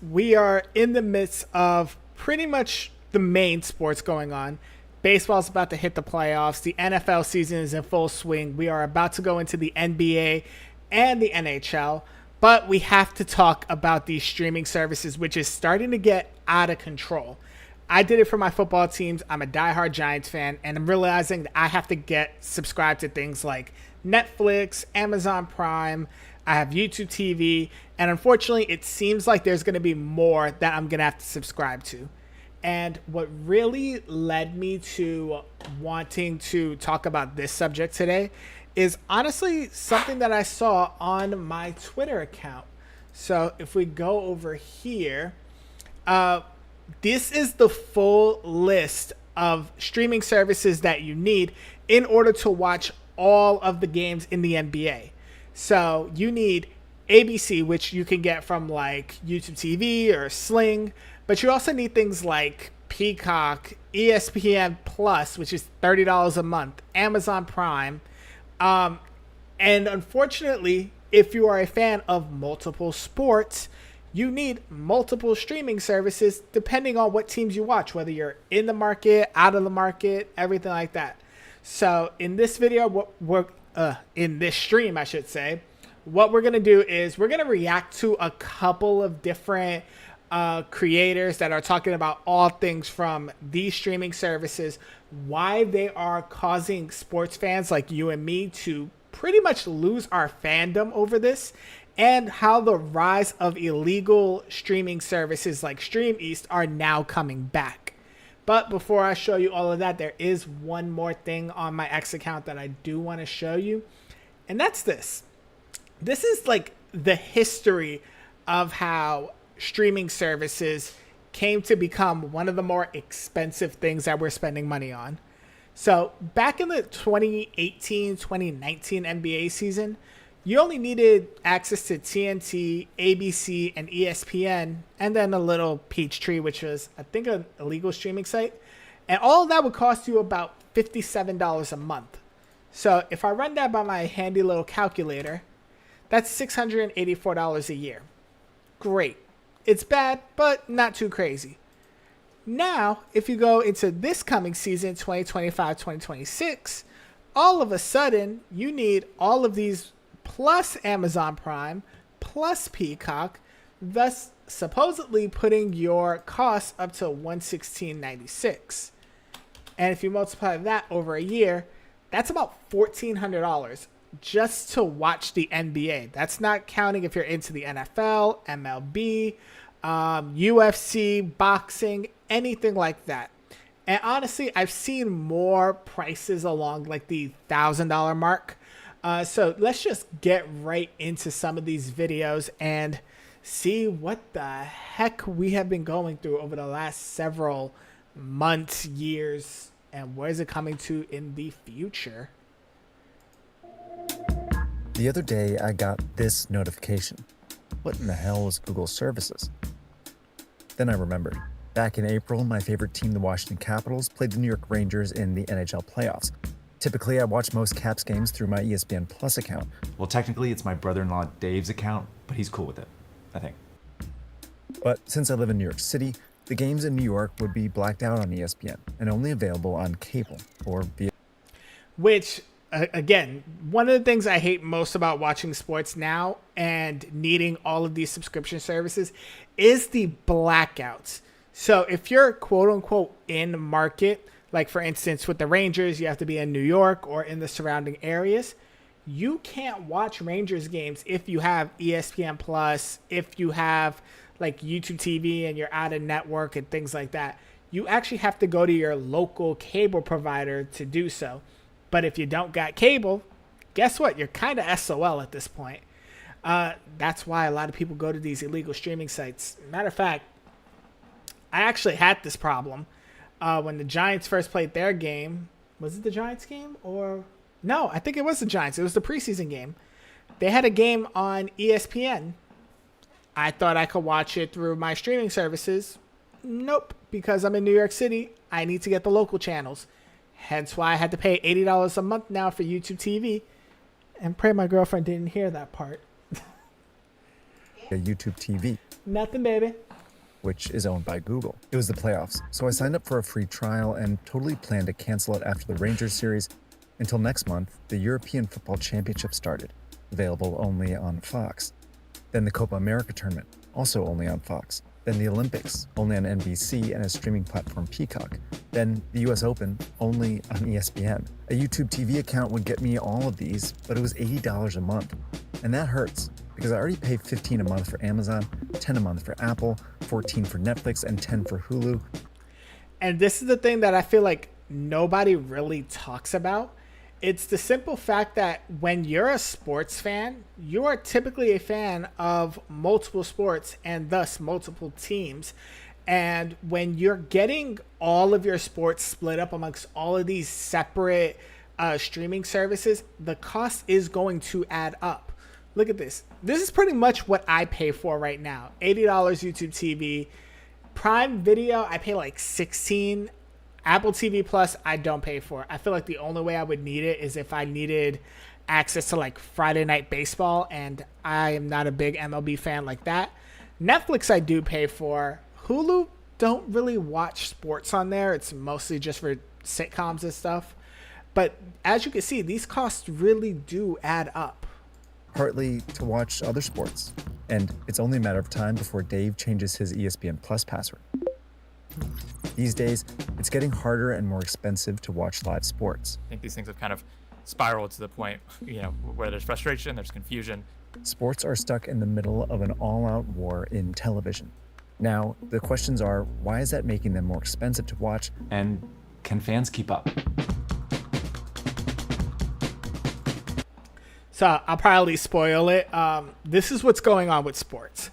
we are in the midst of pretty much the main sports going on. Baseball's about to hit the playoffs. The NFL season is in full swing. We are about to go into the NBA and the NHL. But we have to talk about these streaming services, which is starting to get out of control. I did it for my football teams. I'm a diehard Giants fan, and I'm realizing that I have to get subscribed to things like Netflix, Amazon Prime. I have YouTube TV, and unfortunately, it seems like there's going to be more that I'm going to have to subscribe to. And what really led me to wanting to talk about this subject today is honestly something that I saw on my Twitter account. So if we go over here, this is the full list of streaming services that you need in order to watch all of the games in the NBA. So you need ABC, which you can get from like YouTube TV or Sling, but you also need things like Peacock, ESPN Plus, which is $30 a month, Amazon Prime. And unfortunately, if you are a fan of multiple sports, you need multiple streaming services depending on what teams you watch, whether you're in the market, out of the market, everything like that. So in this video, in this stream, I should say, what we're going to do is we're going to react to a couple of different creators that are talking about all things from these streaming services, why they are causing sports fans like you and me to pretty much lose our fandom over this, and how the rise of illegal streaming services like Stream East are now coming back. But before I show you all of that, there is one more thing on my X account that I do want to show you, and that's this. This is like the history of how streaming services came to become one of the more expensive things that we're spending money on. So back in the 2018-2019 NBA season, you only needed access to TNT, ABC, and ESPN, and then a little Peachtree, which was, I think, an illegal streaming site. And all of that would cost you about $57 a month. So if I run that by my handy little calculator, that's $684 a year. Great. It's bad, but not too crazy. Now, if you go into this coming season, 2025-2026, all of a sudden, you need all of these plus Amazon Prime, plus Peacock, thus supposedly putting your costs up to $116.96. And if you multiply that over a year, that's about $1,400 just to watch the NBA. That's not counting if you're into the NFL, MLB, UFC, boxing, anything like that. And honestly, I've seen more prices along like the $1,000 mark. So let's just get right into some of these videos and see what the heck we have been going through over the last several months, years, and where is it coming to in the future. The other day, I got this notification. What in the hell is Google Services? Then I remembered. Back in April, my favorite team, the Washington Capitals, played the New York Rangers in the NHL playoffs. Typically, I watch most Caps games through my ESPN Plus account. Well, technically, it's my brother-in-law Dave's account, but he's cool with it, I think. But since I live in New York City, the games in New York would be blacked out on ESPN and only available on cable or via... Which, again, one of the things I hate most about watching sports now and needing all of these subscription services is the blackouts. So if you're quote unquote in market, like for instance with the Rangers, you have to be in New York or in the surrounding areas. You can't watch Rangers games if you have ESPN Plus, if you have like YouTube TV and you're out of network and things like that. You actually have to go to your local cable provider to do so. But if you don't got cable, guess what? You're kind of SOL at this point. That's why a lot of people go to these illegal streaming sites. Matter of fact, I actually had this problem when the Giants first played their game. Was it the Giants game? Or no, I think it was the Giants. It was the preseason game. They had a game on ESPN. I thought I could watch it through my streaming services. Nope, because I'm in New York City, I need to get the local channels. Hence why I had to pay $80 a month now for YouTube TV. And pray my girlfriend didn't hear that part. YouTube TV. Nothing, baby. which is owned by Google. It was the playoffs, so I signed up for a free trial and totally planned to cancel it after the Rangers series until next month. The European Football Championship started, available only on Fox. Then the Copa America tournament, also only on Fox. Then the Olympics, only on NBC and a streaming platform Peacock. Then the US Open, only on ESPN. A YouTube TV account would get me all of these, but it was $80 a month. And that hurts, because I already pay $15 a month for Amazon, $10 a month for Apple, $14 for Netflix, and $10 for Hulu. And this is the thing that I feel like nobody really talks about. It's the simple fact that when you're a sports fan, you are typically a fan of multiple sports and thus multiple teams. And when you're getting all of your sports split up amongst all of these separate streaming services, the cost is going to add up. Look at this. This is pretty much what I pay for right now. $80 YouTube TV. Prime Video, I pay like $16. Apple TV Plus, I don't pay for. I feel like the only way I would need it is if I needed access to like Friday Night Baseball, and I am not a big MLB fan like that. Netflix I do pay for. Hulu, don't really watch sports on there. It's mostly just for sitcoms and stuff. But as you can see, these costs really do add up. Partly to watch other sports. And it's only a matter of time before Dave changes his ESPN Plus password. These days, it's getting harder and more expensive to watch live sports. I think these things have kind of spiraled to the point, where there's frustration, there's confusion. Sports are stuck in the middle of an all-out war in television. Now, the questions are, why is that making them more expensive to watch? And can fans keep up? So I'll probably spoil it. This is what's going on with sports.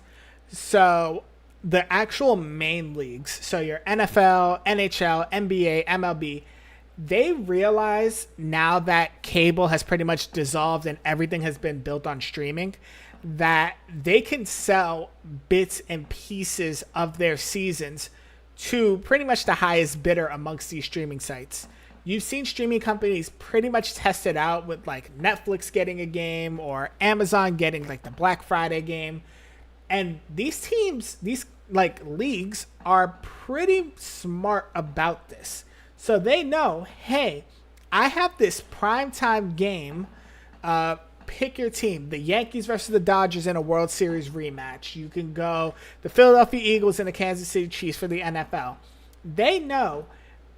So the actual main leagues, so your NFL, NHL, NBA, MLB, they realize now that cable has pretty much dissolved and everything has been built on streaming, that they can sell bits and pieces of their seasons to pretty much the highest bidder amongst these streaming sites. You've seen streaming companies pretty much test it out with like Netflix getting a game or Amazon getting like the Black Friday game. And these teams, these like leagues are pretty smart about this. So they know, hey, I have this primetime game. Pick your team. The Yankees versus the Dodgers in a World Series rematch. You can go the Philadelphia Eagles and the Kansas City Chiefs for the NFL. They know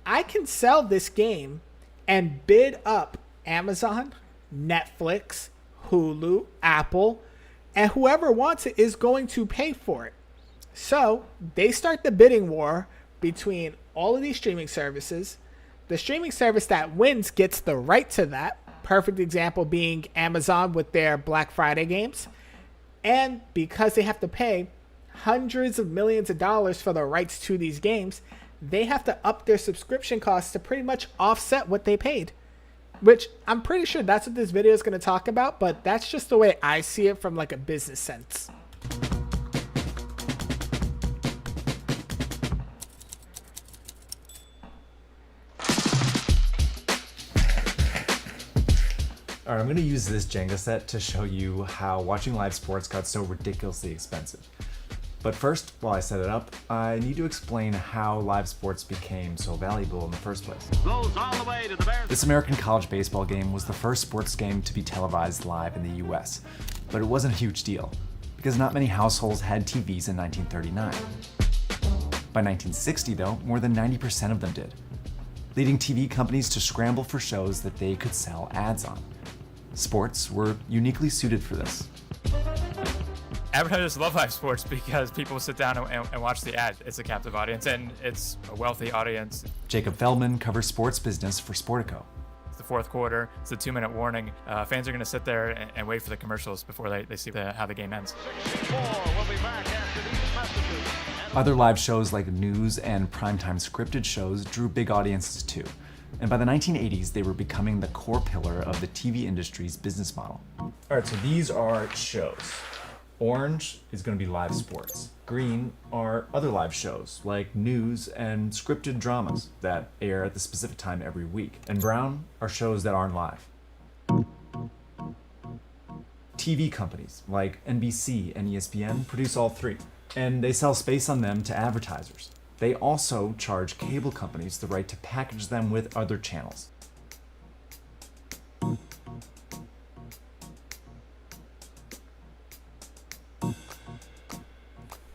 I can sell this game and bid up Amazon, Netflix, Hulu, Apple, and whoever wants it is going to pay for it. So they start the bidding war between all of these streaming services. The streaming service that wins gets the right to that. Perfect example being Amazon with their Black Friday games. And because they have to pay hundreds of millions of dollars for the rights to these games, they have to up their subscription costs to pretty much offset what they paid. Which I'm pretty sure that's what this video is going to talk about, but that's just the way I see it from like a business sense. All right, I'm going to use this Jenga set to show you how watching live sports got so ridiculously expensive. But first, while I set it up, I need to explain how live sports became so valuable in the first place. This American college baseball game was the first sports game to be televised live in the US, but it wasn't a huge deal, because not many households had TVs in 1939. By 1960, though, more than 90% of them did, leading TV companies to scramble for shows that they could sell ads on. Sports were uniquely suited for this. Advertisers love live sports because people sit down and watch the ad. It's a captive audience, and it's a wealthy audience. Jacob Feldman covers sports business for Sportico. It's the fourth quarter. It's a 2-minute warning. Fans are going to sit there and wait for the commercials before they see how the game ends. Other live shows like news and primetime scripted shows drew big audiences too. And by the 1980s, they were becoming the core pillar of the TV industry's business model. All right, so these are shows. Orange is going to be live sports. Green are other live shows like news and scripted dramas that air at the specific time every week. And brown are shows that aren't live. TV companies like NBC and ESPN produce all three. and they sell space on them to advertisers. They also charge cable companies the right to package them with other channels.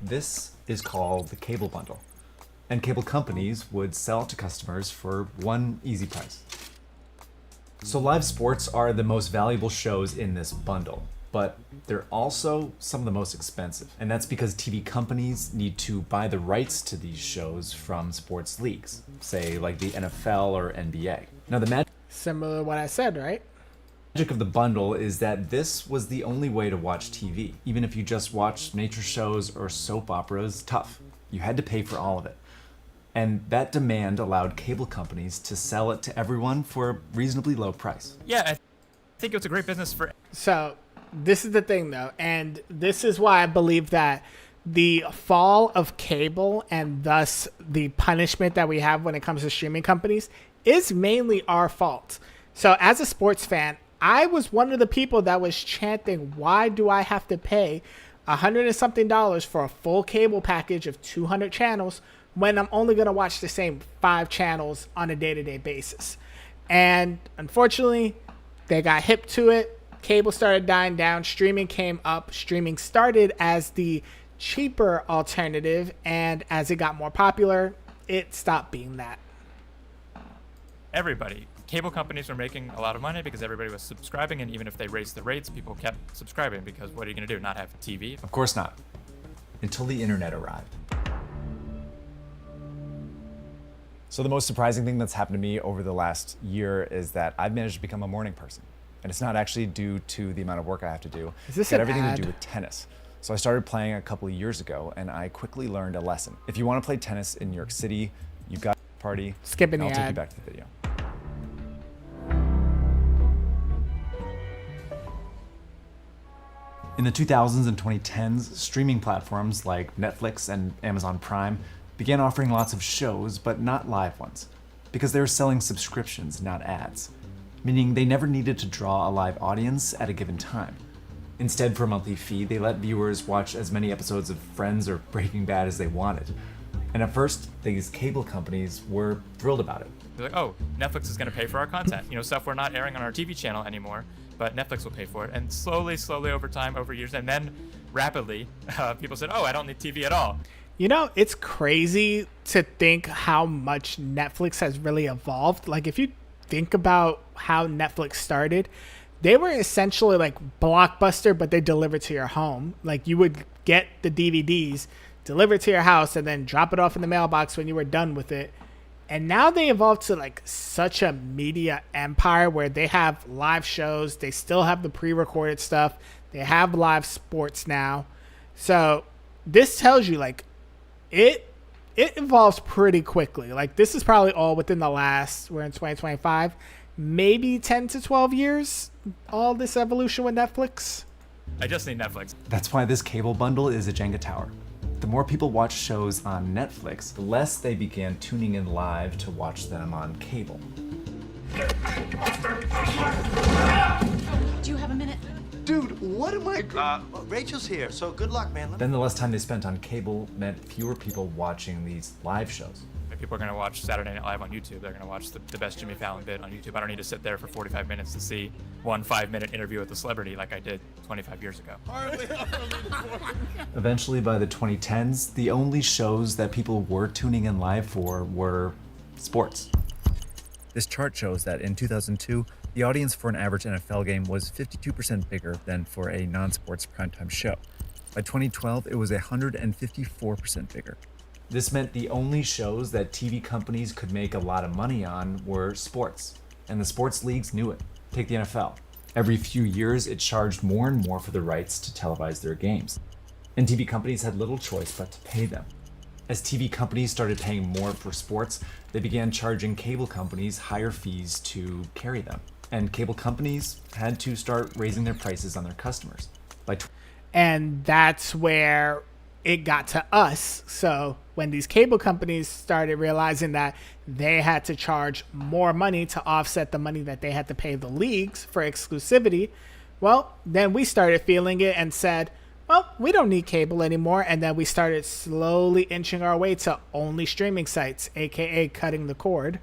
This is called the cable bundle, and cable companies would sell it to customers for one easy price. So live sports are the most valuable shows in this bundle, but they're also some of the most expensive. And that's because TV companies need to buy the rights to these shows from sports leagues, say like the NFL or NBA. Now the magic Similar to what I said, right? of the bundle is that this was the only way to watch TV. Even if you just watched nature shows or soap operas, tough. You had to pay for all of it. And that demand allowed cable companies to sell it to everyone for a reasonably low price. Yeah, I think it's a great business for. So this is the thing, though, and this is why I believe that the fall of cable and thus the punishment that we have when it comes to streaming companies is mainly our fault. So as a sports fan, I was one of the people that was chanting, why do I have to pay $100 and something for a full cable package of 200 channels when I'm only going to watch the same 5 channels on a day-to-day basis? And unfortunately, they got hip to it. Cable started dying down. Streaming came up. Streaming started as the cheaper alternative, and as it got more popular, it stopped being that. Everybody. Cable companies were making a lot of money because everybody was subscribing, and even if they raised the rates, people kept subscribing because what are you going to do, not have a TV? Of course not. Until the internet arrived. So the most surprising thing that's happened to me over the last year is that I've managed to become a morning person. And it's not actually due to the amount of work I have to do. Is this It's got an everything ad? to do with tennis. So I started playing a couple of years ago, and I quickly learned a lesson. If you want to play tennis in New York City, you've got a party. Skipping and the I'll take you ad. back to the video. In the 2000s and 2010s, streaming platforms like Netflix and Amazon Prime began offering lots of shows, but not live ones, because they were selling subscriptions, not ads, meaning they never needed to draw a live audience at a given time. Instead, for a monthly fee, they let viewers watch as many episodes of Friends or Breaking Bad as they wanted. And at first, these cable companies were thrilled about it. They're like, oh, Netflix is going to pay for our content. Stuff we're not airing on our TV channel anymore, but Netflix will pay for it. And slowly over time, over years, and then rapidly, people said, oh, I don't need TV at all. It's crazy to think how much Netflix has really evolved. Like, if you think about how Netflix started, they were essentially like Blockbuster, but they delivered to your home. Like, you would get the DVDs delivered to your house and then drop it off in the mailbox when you were done with it. And now they evolved to like such a media empire where they have live shows. They still have the pre-recorded stuff. They have live sports now. So this tells you like it evolves pretty quickly. Like, this is probably all within the last, we're in 2025, maybe 10 to 12 years, all this evolution with Netflix. I just need Netflix. That's why this cable bundle is a Jenga tower. The more people watch shows on Netflix, the less they began tuning in live to watch them on cable. Do you have a minute? Dude, what am I... Rachel's here, so good luck, man. Then the less time they spent on cable meant fewer people watching these live shows. If people are going to watch Saturday Night Live on YouTube, they're going to watch the best Jimmy Fallon bit on YouTube. I don't need to sit there for 45 minutes to see one 5-minute interview with a celebrity like I did 25 years ago. Eventually, by the 2010s, the only shows that people were tuning in live for were sports. This chart shows that in 2002, the audience for an average NFL game was 52% bigger than for a non-sports primetime show. By 2012, it was 154% bigger. This meant the only shows that TV companies could make a lot of money on were sports, and the sports leagues knew it. Take the NFL. Every few years, it charged more and more for the rights to televise their games, and TV companies had little choice but to pay them. As TV companies started paying more for sports, they began charging cable companies higher fees to carry them, and cable companies had to start raising their prices on their customers. And that's where it got to us. So when these cable companies started realizing that they had to charge more money to offset the money that they had to pay the leagues for exclusivity, well, then we started feeling it and said, well, we don't need cable anymore. And then we started slowly inching our way to only streaming sites, aka cutting the cord.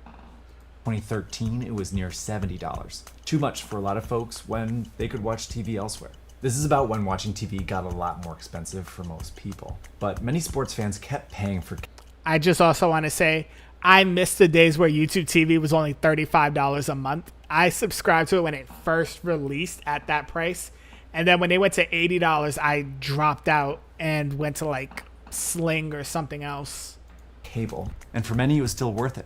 2013, it was near $70. Too much for a lot of folks when they could watch TV elsewhere. This is about when watching TV got a lot more expensive for most people. But many sports fans kept paying for. I just also want to say, I miss the days where YouTube TV was only $35 a month. I subscribed to it when it first released at that price. And then when they went to $80, I dropped out and went to like Sling or something else. Cable. And for many, it was still worth it.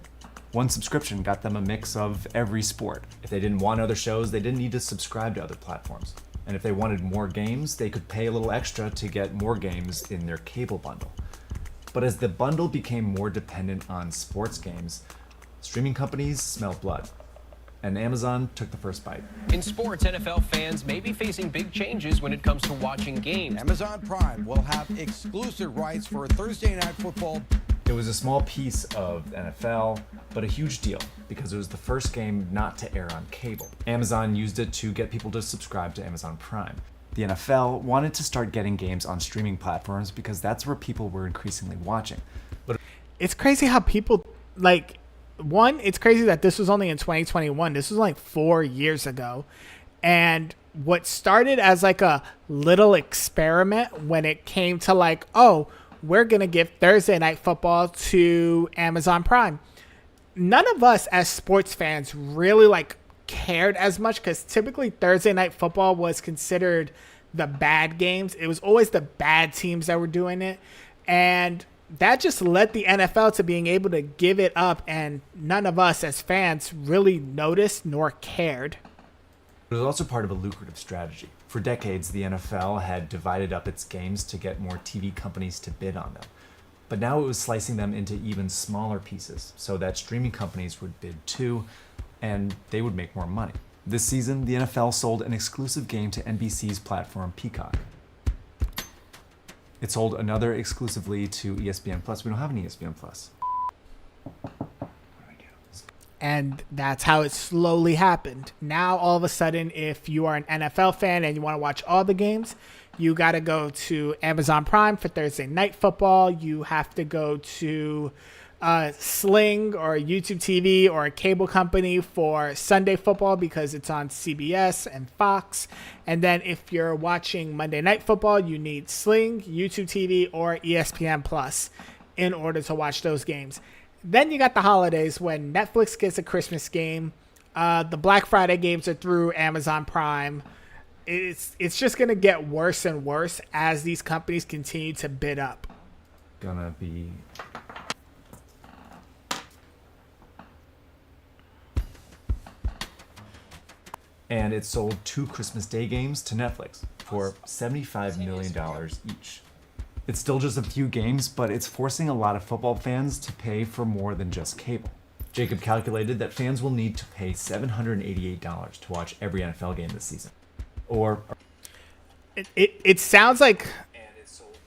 One subscription got them a mix of every sport. If they didn't want other shows, they didn't need to subscribe to other platforms. And if they wanted more games, they could pay a little extra to get more games in their cable bundle. But as the bundle became more dependent on sports games, streaming companies smelled blood. And Amazon took the first bite. In sports, NFL fans may be facing big changes when it comes to watching games. Amazon Prime will have exclusive rights for Thursday Night Football. It was a small piece of NFL, but a huge deal because it was the first game not to air on cable. Amazon used it to get people to subscribe to Amazon Prime. The NFL wanted to start getting games on streaming platforms because that's where people were increasingly watching. But It's crazy how people, like, one, it's crazy that this was only in 2021. This was like 4 years ago. And what started as like a little experiment when it came to like, oh, we're going to give Thursday Night Football to Amazon Prime. None of us as sports fans really like cared as much because typically Thursday Night Football was considered the bad games. It was always the bad teams that were doing it. And that just led the NFL to being able to give it up, and none of us as fans really noticed nor cared. it was also part of a lucrative strategy. For decades, the NFL had divided up its games to get more TV companies to bid on them. But now it was slicing them into even smaller pieces so that streaming companies would bid too, and they would make more money. This season, the NFL sold an exclusive game to NBC's platform Peacock. It sold another exclusively to ESPN Plus. We don't have an ESPN Plus. And that's how it slowly happened. Now, all of a sudden, if you are an NFL fan and you want to watch all the games, you got to go to Amazon Prime for Thursday Night Football. You have to go to Sling or YouTube TV or a cable company for Sunday Football because it's on CBS and Fox. And then if you're watching Monday Night Football, you need Sling, YouTube TV, or ESPN Plus in order to watch those games. Then you got the holidays when Netflix gets a Christmas game. The Black Friday games are through Amazon Prime. It's just going to get worse and worse as these companies continue to bid up. Gonna be... And it sold 2 Christmas Day games to Netflix for $75 million each. It's still just a few games, but it's forcing a lot of football fans to pay for more than just cable. Jacob calculated that fans will need to pay $788 to watch every NFL game this season. Or... It sounds like...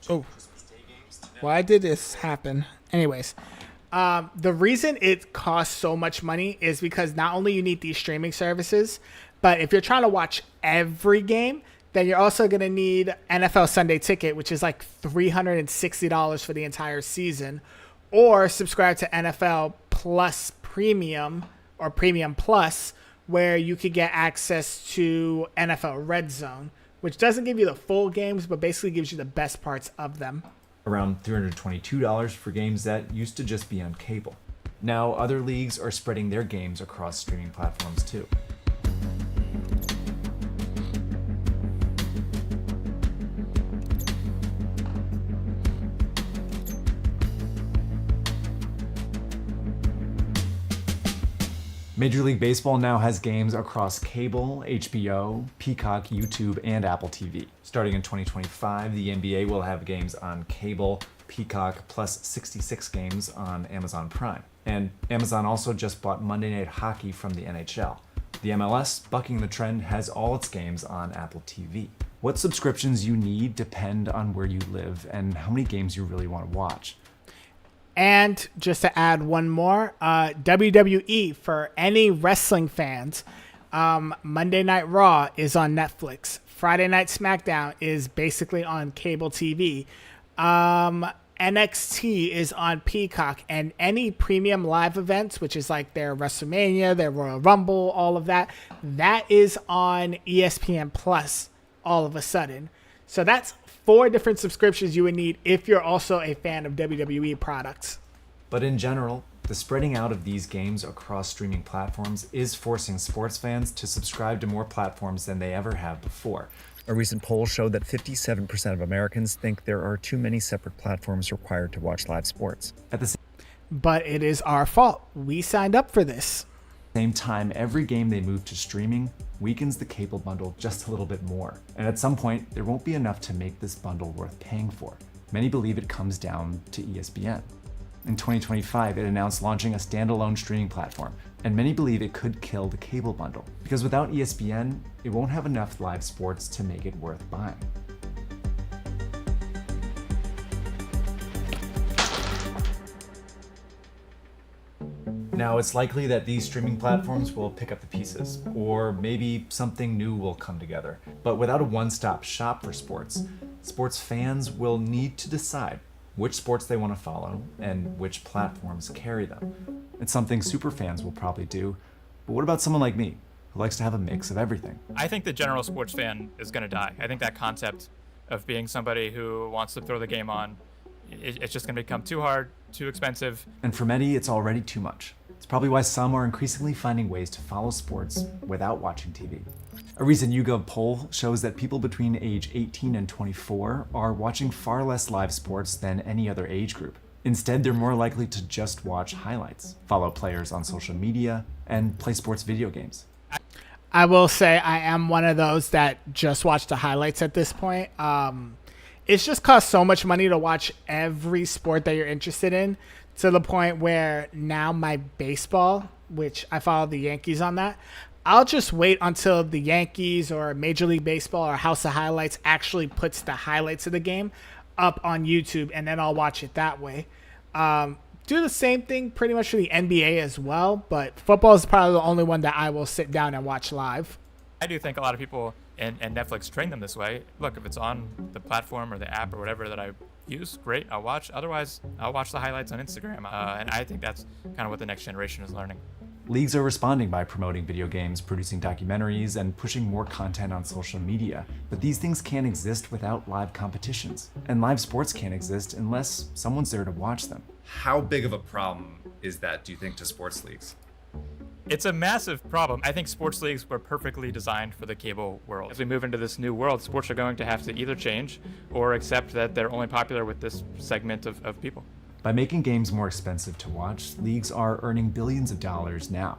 Oh, why did this happen? Anyways, the reason it costs so much money is because not only you need these streaming services, but if you're trying to watch every game, then you're also going to need NFL Sunday Ticket, which is like $360 for the entire season, or subscribe to NFL Plus Premium or Premium Plus, where you could get access to NFL Red Zone, which doesn't give you the full games, but basically gives you the best parts of them. Around $322 for games that used to just be on cable. Now, other leagues are spreading their games across streaming platforms too. Major League Baseball now has games across cable, HBO, Peacock, YouTube, and Apple TV. Starting in 2025, the NBA will have games on cable, Peacock, plus 66 games on Amazon Prime. And Amazon also just bought Monday Night Hockey from the NHL. The MLS, bucking the trend, has all its games on Apple TV. What subscriptions you need depend on where you live and how many games you really want to watch. And just to add one more, WWE, for any wrestling fans, Monday Night Raw is on Netflix. Friday Night SmackDown is basically on cable TV. NXT is on Peacock, and any premium live events, which is like their WrestleMania, their Royal Rumble, all of that, that is on ESPN Plus all of a sudden. So that's 4 different subscriptions you would need if you're also a fan of WWE products. But in general, the spreading out of these games across streaming platforms is forcing sports fans to subscribe to more platforms than they ever have before. A recent poll showed that 57% of Americans think there are too many separate platforms required to watch live sports. At the But it is our fault. We signed up for this. same time, every game they move to streaming weakens the cable bundle just a little bit more. And at some point, there won't be enough to make this bundle worth paying for. Many believe it comes down to ESPN. In 2025, it announced launching a standalone streaming platform, and many believe it could kill the cable bundle, because without ESPN, it won't have enough live sports to make it worth buying. Now, it's likely that these streaming platforms will pick up the pieces, or maybe something new will come together. But without a one-stop shop for sports, sports fans will need to decide which sports they want to follow and which platforms carry them. It's something super fans will probably do, but what about someone like me, who likes to have a mix of everything? I think the general sports fan is going to die. I think that concept of being somebody who wants to throw the game on, it's just going to become too hard, too expensive. And for many, it's already too much. It's probably why some are increasingly finding ways to follow sports without watching TV. A recent YouGov poll shows that people between age 18 and 24 are watching far less live sports than any other age group. Instead, they're more likely to just watch highlights, follow players on social media, and play sports video games. I will say I am one of those that just watch the highlights at this point. It's just cost so much money to watch every sport that you're interested in, to the point where now my baseball, which I follow the Yankees on that, I'll just wait until the Yankees or Major League Baseball or House of Highlights actually puts the highlights of the game up on YouTube, and then I'll watch it that way. Do the same thing pretty much for the NBA as well, but football is probably the only one that I will sit down and watch live. I do think a lot of people, and Netflix train them this way. Look, if it's on the platform or the app or whatever that I use, great, I'll watch. Otherwise, I'll watch the highlights on Instagram. And I think that's kind of what the next generation is learning. Leagues are responding by promoting video games, producing documentaries, and pushing more content on social media. But these things can't exist without live competitions. And live sports can't exist unless someone's there to watch them. How big of a problem is that, do you think, to sports leagues? It's a massive problem. I think sports leagues were perfectly designed for the cable world. As we move into this new world, sports are going to have to either change or accept that they're only popular with this segment of people. By making games more expensive to watch, leagues are earning billions of dollars now.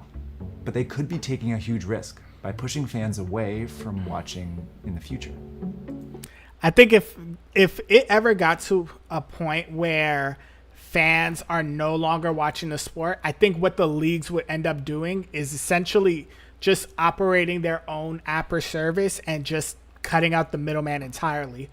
But they could be taking a huge risk by pushing fans away from watching in the future. I think if it ever got to a point where fans are no longer watching the sport, I think what the leagues would end up doing is essentially just operating their own app or service and just cutting out the middleman entirely.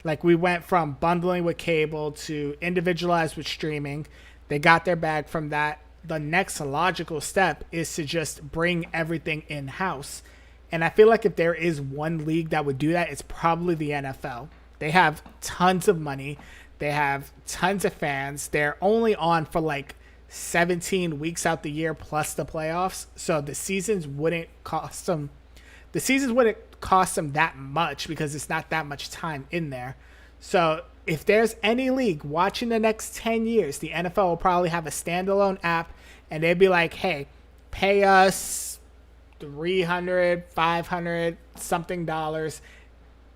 Like, we went from bundling with cable to individualized with streaming. They got their bag from that. The next logical step is to just bring everything in-house. And I feel like if there is one league that would do that, it's probably the NFL. They have tons of money. They have tons of fans. They're only on for like 17 weeks out the year plus the playoffs. So the seasons wouldn't cost them. The seasons wouldn't cost them that much because it's not that much time in there. So if there's any league watching the next 10 years, the NFL will probably have a standalone app, and they'd be like, hey, pay us $300, $500 something dollars.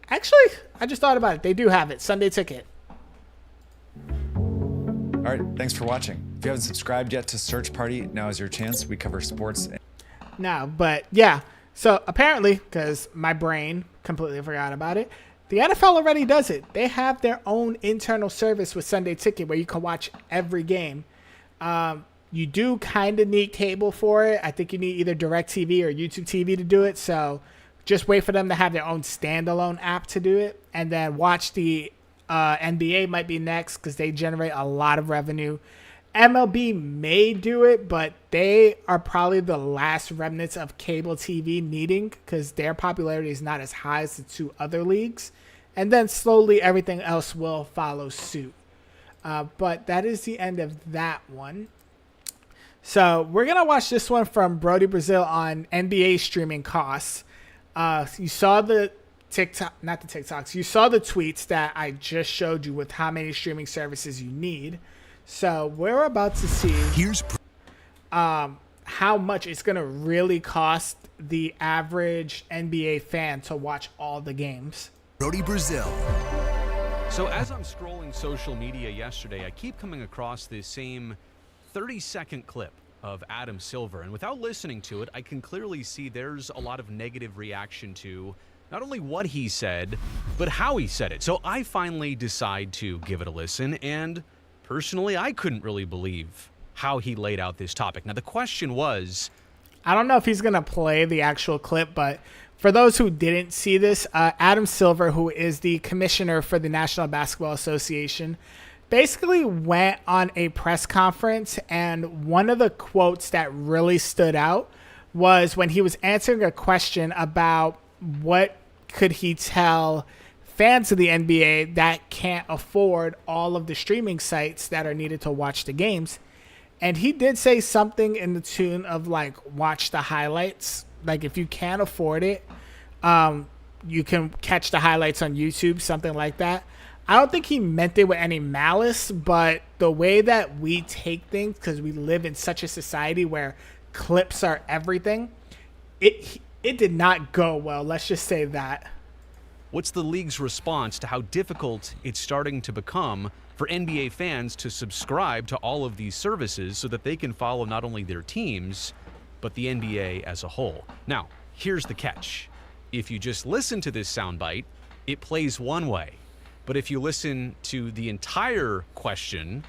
Actually, I just thought about it. They do have it. Sunday Ticket. All right, thanks for watching. If you haven't subscribed yet to Search Party, now is your chance. We cover sports. No, but yeah. So apparently, because my brain completely forgot about it, the NFL already does it. They have their own internal service with Sunday Ticket where you can watch every game. You do kind of need cable for it. I think you need either DirecTV or YouTube TV to do it. So just wait for them to have their own standalone app to do it. And then watch the NBA might be next because they generate a lot of revenue. MLB may do it, but they are probably the last remnants of cable TV needing, because their popularity is not as high as the two other leagues. And then slowly everything else will follow suit. But that is the end of that one. So we're going to watch this one from Brody Brazil on NBA streaming costs. You saw the you saw the tweets that I just showed you with how many streaming services you need. So we're about to see how much it's going to really cost the average NBA fan to watch all the games. Brody Brazil. So as I'm scrolling social media yesterday, I keep coming across this same 30-second clip of Adam Silver. And without listening to it, I can clearly see there's a lot of negative reaction to not only what he said, but how he said it. So I finally decide to give it a listen, and personally, I couldn't really believe how he laid out this topic. Now, the question was, I don't know if he's going to play the actual clip, but for those who didn't see this, Adam Silver, who is the commissioner for the National Basketball Association, basically went on a press conference, and one of the quotes that really stood out was when he was answering a question about what could he tell fans of the NBA that can't afford all of the streaming sites that are needed to watch the games. And he did say something in the tune of, like, watch the highlights. Like, if you can't afford it, you can catch the highlights on YouTube, something like that. I don't think he meant it with any malice, but the way that we take things, because we live in such a society where clips are everything, it did not go well. Let's just say that. what's the league's response to how difficult it's starting to become for NBA fans to subscribe to all of these services so that they can follow not only their teams, but the NBA as a whole? Now, here's the catch. If you just listen to this soundbite, it plays one way. But if you listen to the entire question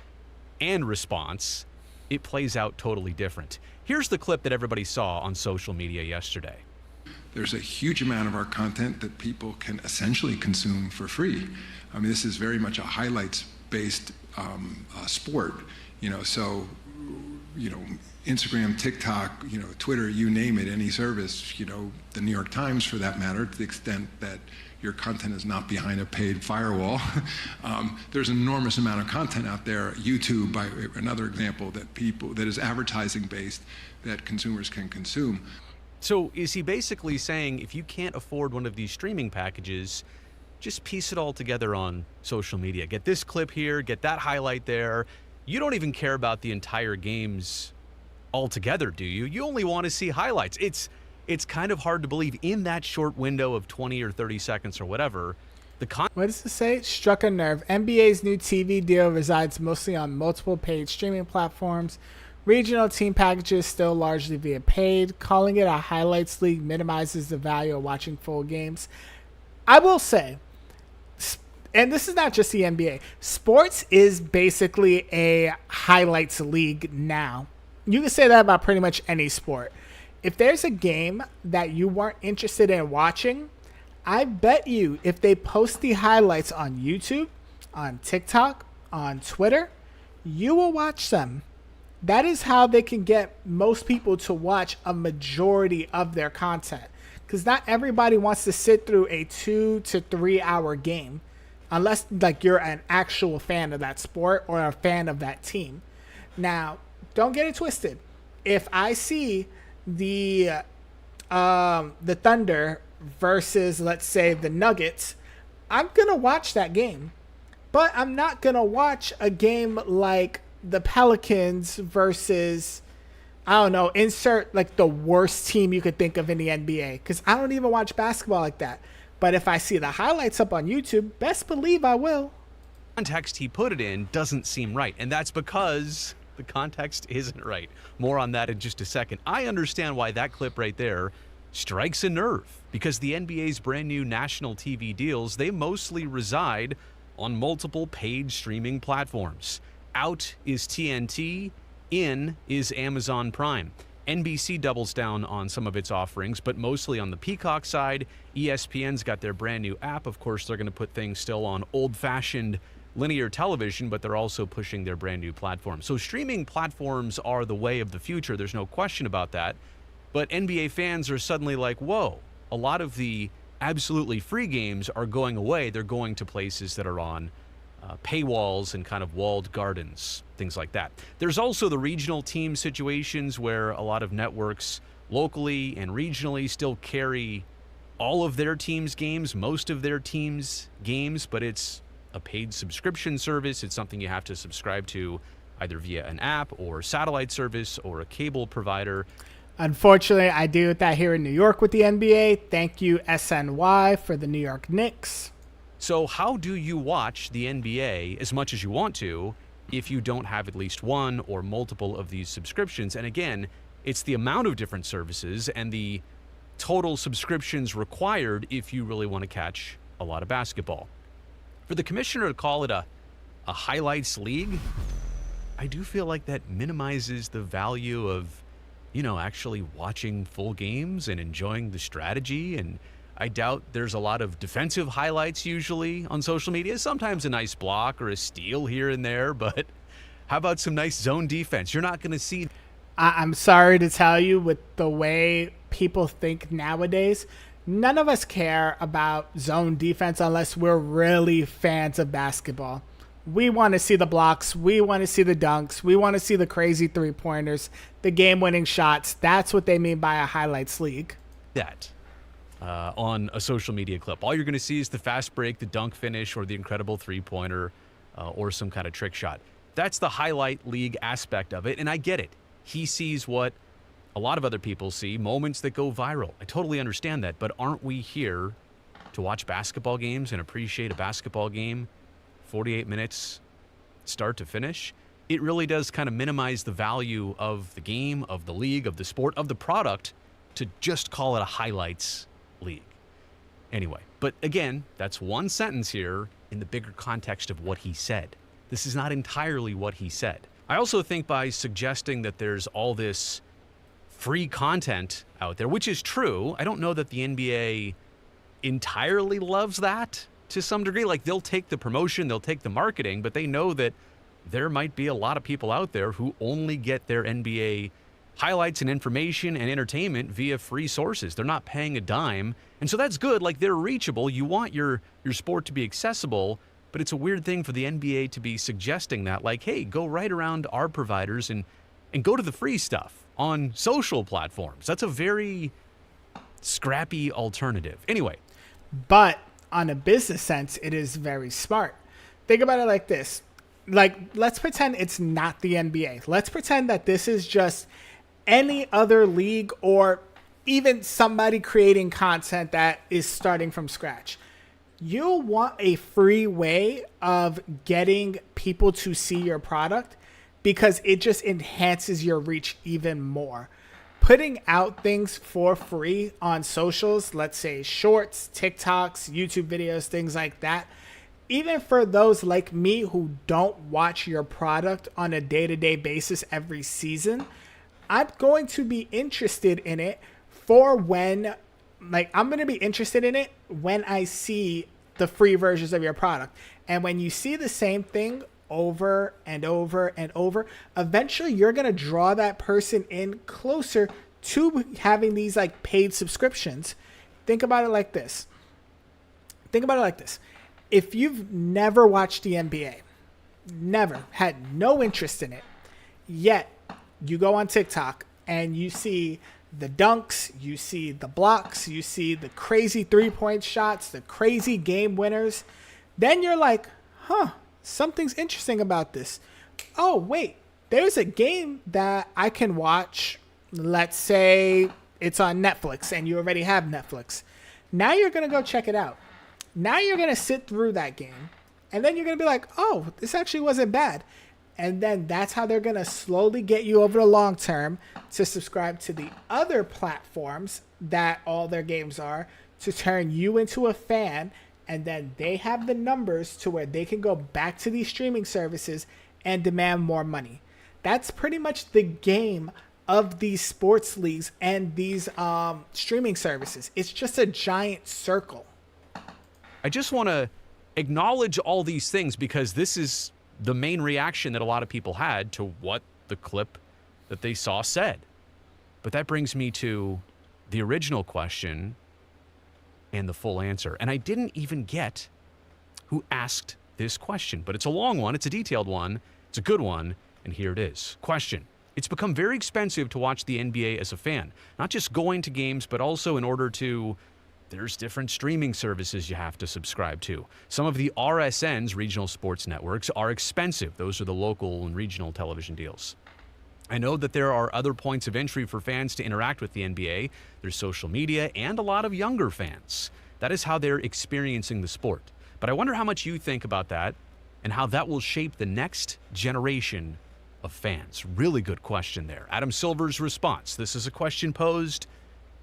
and response, it plays out totally different. Here's the clip that everybody saw on social media yesterday. There's a huge amount of our content that people can essentially consume for free. I mean, this is very much a highlights-based sport, so, Instagram, TikTok, Twitter, you name it, any service, the New York Times for that matter, to the extent that your content is not behind a paid firewall. There's an enormous amount of content out there. YouTube, by another example, that is advertising based, that consumers can consume. So is he basically saying if you can't afford one of these streaming packages, just piece it all together on social media? Get this clip here, get that highlight there. You don't even care about the entire games altogether, do you? You only want to see highlights. It's kind of hard to believe in that short window of 20 or 30 seconds or whatever. What does it say? Struck a nerve. NBA's new TV deal resides mostly on multiple paid streaming platforms. Regional team packages still largely via paid. Calling it a highlights league minimizes the value of watching full games. I will say, and this is not just the NBA, sports is basically a highlights league now. You can say that about pretty much any sport. If there's a game that you weren't interested in watching, I bet you if they post the highlights on YouTube, on TikTok, on Twitter, you will watch them. That is how they can get most people to watch a majority of their content. Because not everybody wants to sit through a 2 to 3 hour game unless you're an actual fan of that sport or a fan of that team. Now, don't get it twisted. If I see the Thunder versus, let's say, the Nuggets, I'm going to watch that game. But I'm not going to watch a game like the Pelicans versus, insert the worst team you could think of in the NBA. Because I don't even watch basketball like that. But if I see the highlights up on YouTube, best believe I will. The context he put it in doesn't seem right. And that's because the context isn't right. More on that in just a second. I understand why that clip right there strikes a nerve. Because the NBA's brand new national TV deals, they mostly reside on multiple paid streaming platforms. Out is TNT, in is Amazon Prime. NBC doubles down on some of its offerings, but mostly on the Peacock side. ESPN's got their brand new app. Of course, they're going to put things still on old-fashioned linear television, but they're also pushing their brand new platform. So streaming platforms are the way of the future. There's no question about that. But NBA fans are suddenly like, whoa, a lot of the absolutely free games are going away. They're going to places that are on paywalls and kind of walled gardens, things like that. There's also the regional team situations where a lot of networks locally and regionally still carry all of their team's games, most of their team's games, but it's a paid subscription service. It's something you have to subscribe to either via an app or satellite service or a cable provider. Unfortunately, I deal with that here in New York with the NBA. Thank you, SNY, for the New York Knicks. So how do you watch the NBA as much as you want to if you don't have at least one or multiple of these subscriptions? And again, it's the amount of different services and the total subscriptions required if you really want to catch a lot of basketball. For the commissioner to call it a highlights league, I do feel like that minimizes the value of, actually watching full games and enjoying the strategy. And I doubt there's a lot of defensive highlights usually on social media. Sometimes a nice block or a steal here and there, but how about some nice zone defense? You're not going to see. I'm sorry to tell you, with the way people think nowadays, none of us care about zone defense unless we're really fans of basketball. We want to see the blocks. We want to see the dunks. We want to see the crazy three-pointers, the game-winning shots. That's what they mean by a highlights league. That on a social media clip. All you're going to see is the fast break, the dunk finish, or the incredible three-pointer, or some kind of trick shot. That's the highlight league aspect of it, and I get it. He sees what a lot of other people see, moments that go viral. I totally understand that, but aren't we here to watch basketball games and appreciate a basketball game 48 minutes start to finish? It really does kind of minimize the value of the game, of the league, of the sport, of the product to just call it a highlights league. Anyway, but again, that's one sentence here in the bigger context of what he said. This is not entirely what he said. I also think by suggesting that there's all this free content out there, which is true, I don't know that the NBA entirely loves that to some degree. Like, they'll take the promotion, they'll take the marketing, but they know that there might be a lot of people out there who only get their NBA highlights and information and entertainment via free sources. They're not paying a dime. And so that's good. Like, they're reachable. You want your sport to be accessible, but it's a weird thing for the NBA to be suggesting that, like, hey, go right around our providers and go to the free stuff on social platforms. That's a very scrappy alternative. Anyway. But on a business sense, it is very smart. Think about it like this. Like, let's pretend it's not the NBA. Let's pretend that this is just any other league or even somebody creating content that is starting from scratch. You'll want a free way of getting people to see your product because it just enhances your reach even more. Putting out things for free on socials, let's say shorts, TikToks, YouTube videos, things like that, even for those like me who don't watch your product on a day-to-day basis every season, I'm going to be interested in it I'm going to be interested in it when I see the free versions of your product. And when you see the same thing over and over and over, eventually you're going to draw that person in closer to having these like paid subscriptions. Think about it like this. If you've never watched the NBA, never had no interest in it, yet you go on TikTok and you see the dunks, you see the blocks, you see the crazy three-point shots, the crazy game winners, then you're like, something's interesting about this. Oh, wait, there's a game that I can watch. Let's say it's on Netflix and you already have Netflix. Now you're going to go check it out. Now you're going to sit through that game and then you're going to be like, oh, this actually wasn't bad. And then that's how they're going to slowly get you over the long term to subscribe to the other platforms that all their games are, to turn you into a fan. And then they have the numbers to where they can go back to these streaming services and demand more money. That's pretty much the game of these sports leagues and these streaming services. It's just a giant circle. I just want to acknowledge all these things because this is the main reaction that a lot of people had to what the clip that they saw said. But that brings me to the original question and the full answer. And I didn't even get who asked this question, but it's a long one. It's a detailed one. It's a good one. And here it is. Question. It's become very expensive to watch the NBA as a fan, not just going to games, but also in order to, there's different streaming services you have to subscribe to. Some of the RSNs, regional sports networks, are expensive. Those are the local and regional television deals. I know that there are other points of entry for fans to interact with the NBA. There's social media and a lot of younger fans. That is how they're experiencing the sport. But I wonder how much you think about that and how that will shape the next generation of fans. Really good question there. Adam Silver's response. This is a question posed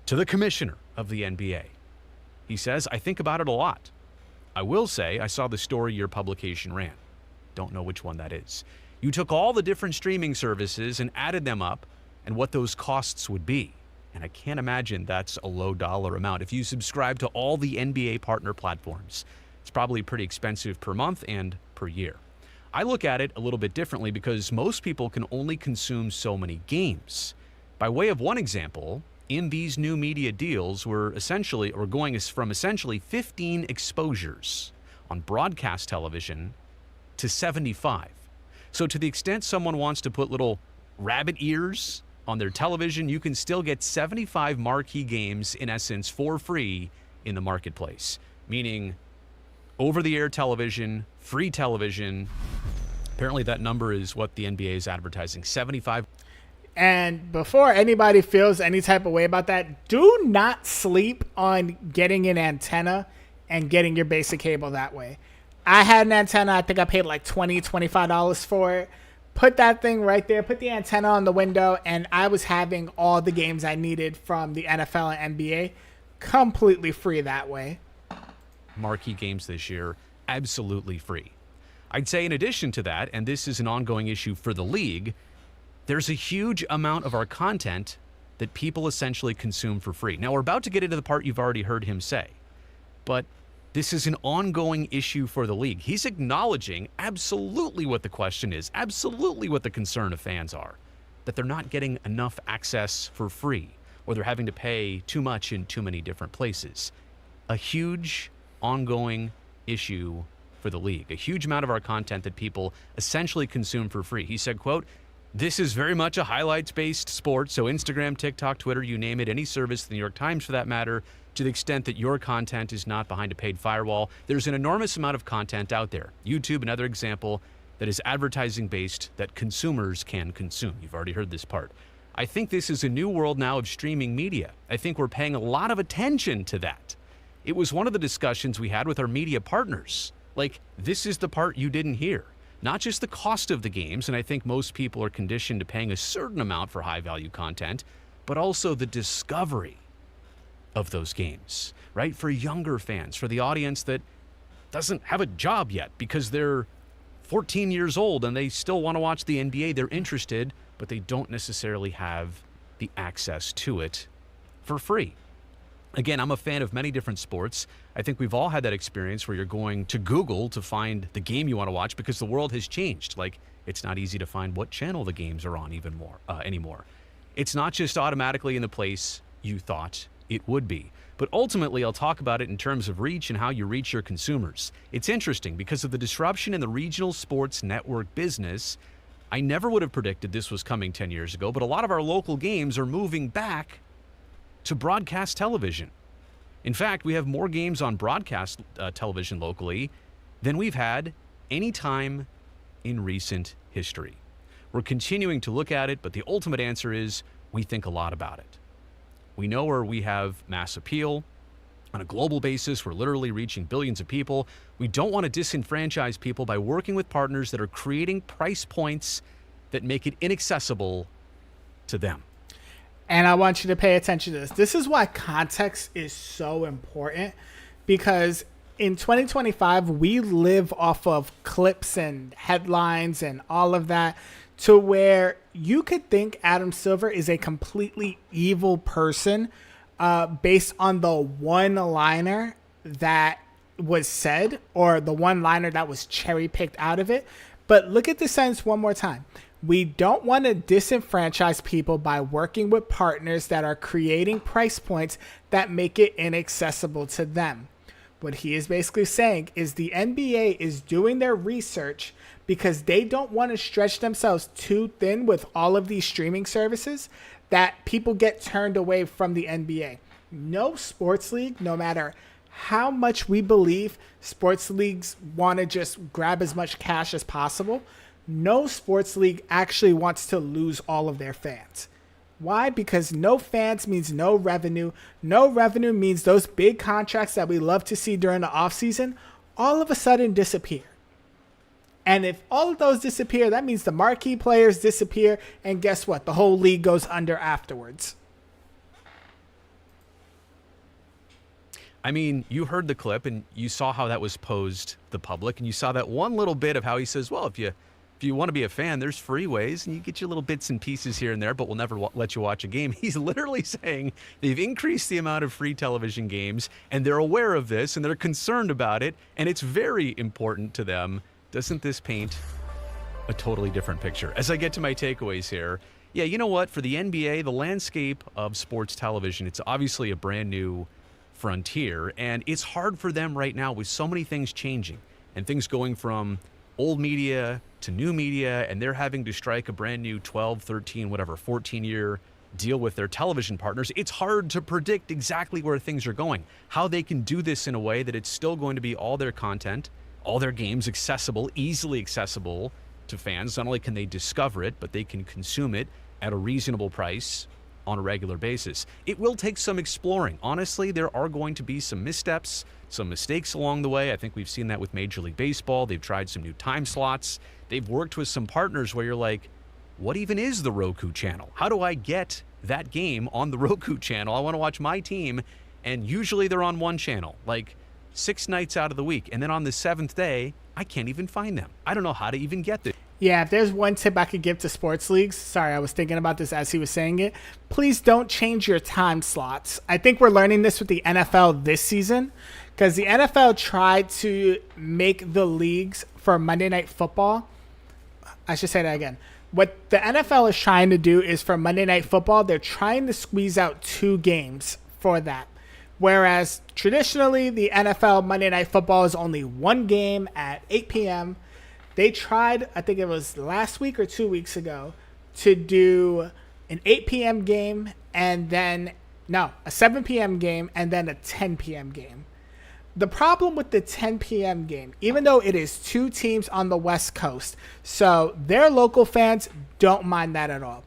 to the commissioner of the NBA. He says, I think about it a lot. I will say I saw the story your publication ran. Don't know which one that is. You took all the different streaming services and added them up and what those costs would be. And I can't imagine that's a low dollar amount. If you subscribe to all the NBA partner platforms, it's probably pretty expensive per month and per year. I look at it a little bit differently because most people can only consume so many games. By way of one example, in these new media deals, we're going from essentially 15 exposures on broadcast television to 75. So to the extent someone wants to put little rabbit ears on their television, you can still get 75 marquee games, in essence, for free in the marketplace. Meaning, over-the-air television, free television. Apparently that number is what the NBA is advertising, 75. And before anybody feels any type of way about that, do not sleep on getting an antenna and getting your basic cable that way. I had an antenna. I think I paid like $20, $25 for it. Put that thing right there. Put the antenna on the window, and I was having all the games I needed from the NFL and NBA completely free that way. Marquee games this year, absolutely free. I'd say in addition to that, and this is an ongoing issue for the league, there's a huge amount of our content that people essentially consume for free. Now, we're about to get into the part you've already heard him say, but this is an ongoing issue for the league. He's acknowledging absolutely what the question is, absolutely what the concern of fans are, that they're not getting enough access for free, or they're having to pay too much in too many different places. A huge ongoing issue for the league, a huge amount of our content that people essentially consume for free. He said, quote, this is very much a highlights-based sport, so Instagram, TikTok, Twitter, you name it, any service, the New York Times for that matter, to the extent that your content is not behind a paid firewall, there's an enormous amount of content out there. YouTube, another example, that is advertising-based that consumers can consume. You've already heard this part. I think this is a new world now of streaming media. I think we're paying a lot of attention to that. It was one of the discussions we had with our media partners. Like, this is the part you didn't hear. Not just the cost of the games, and I think most people are conditioned to paying a certain amount for high-value content, but also the discovery of those games, right? For younger fans, for the audience that doesn't have a job yet because they're 14 years old and they still want to watch the NBA. They're interested, but they don't necessarily have the access to it for free. Again, I'm a fan of many different sports. I think we've all had that experience where you're going to Google to find the game you want to watch because the world has changed. Like, it's not easy to find what channel the games are on anymore. It's not just automatically in the place you thought it would be. But ultimately, I'll talk about it in terms of reach and how you reach your consumers. It's interesting because of the disruption in the regional sports network business. I never would have predicted this was coming 10 years ago, but a lot of our local games are moving back to broadcast television. In fact, we have more games on broadcast television locally than we've had any time in recent history. We're continuing to look at it, but the ultimate answer is we think a lot about it. We know where we have mass appeal. On a global basis, we're literally reaching billions of people. We don't want to disenfranchise people by working with partners that are creating price points that make it inaccessible to them. And I want you to pay attention to this. This is why context is so important, because in 2025, we live off of clips and headlines and all of that, to where you could think Adam Silver is a completely evil person based on the one-liner that was said or the one liner that was cherry picked out of it. But look at the sentence one more time. We don't want to disenfranchise people by working with partners that are creating price points that make it inaccessible to them. What he is basically saying is the NBA is doing their research because they don't want to stretch themselves too thin with all of these streaming services that people get turned away from the NBA. No sports league, no matter how much we believe sports leagues want to just grab as much cash as possible, no sports league actually wants to lose all of their fans. Why? Because no fans means no revenue. No revenue means those big contracts that we love to see during the offseason all of a sudden disappear. And if all of those disappear, that means the marquee players disappear, and guess what? The whole league goes under afterwards. I mean, you heard the clip and you saw how that was posed to the public, and you saw that one little bit of how he says, well, if you want to be a fan, there's free ways, and you get your little bits and pieces here and there, but we'll never let you watch a game. He's literally saying they've increased the amount of free television games, and they're aware of this, and they're concerned about it, and it's very important to them. Doesn't this paint a totally different picture? As I get to my takeaways here, yeah, you know what? For the NBA, the landscape of sports television, it's obviously a brand new frontier, and it's hard for them right now with so many things changing and things going from old media to new media, and they're having to strike a brand new 12, 13, whatever, 14-year deal with their television partners. It's hard to predict exactly where things are going, how they can do this in a way that it's still going to be all their content, all their games accessible, easily accessible to fans. Not only can they discover it, but they can consume it at a reasonable price on a regular basis. It will take some exploring. Honestly, there are going to be some missteps, some mistakes along the way. I think we've seen that with Major League Baseball. They've tried some new time slots. They've worked with some partners where you're like, what even is the Roku channel? How do I get that game on the Roku channel? I want to watch my team, and usually they're on one channel, like 6 nights out of the week. And then on the 7th day, I can't even find them. I don't know how to even get this. Yeah, if there's one tip I could give to sports leagues, sorry, I was thinking about this as he was saying it, please don't change your time slots. I think we're learning this with the NFL this season, because the NFL tried to make the leagues for Monday Night Football. I should say that again. What the NFL is trying to do is for Monday Night Football, they're trying to squeeze out 2 games for that. Whereas traditionally, the NFL Monday Night Football is only 1 game at 8 p.m., they tried, I think it was last week or 2 weeks ago, to do an 8 p.m. game and then, no, a 7 p.m. game and then a 10 p.m. game. The problem with the 10 p.m. game, even though it is 2 teams on the West Coast, so their local fans don't mind that at all.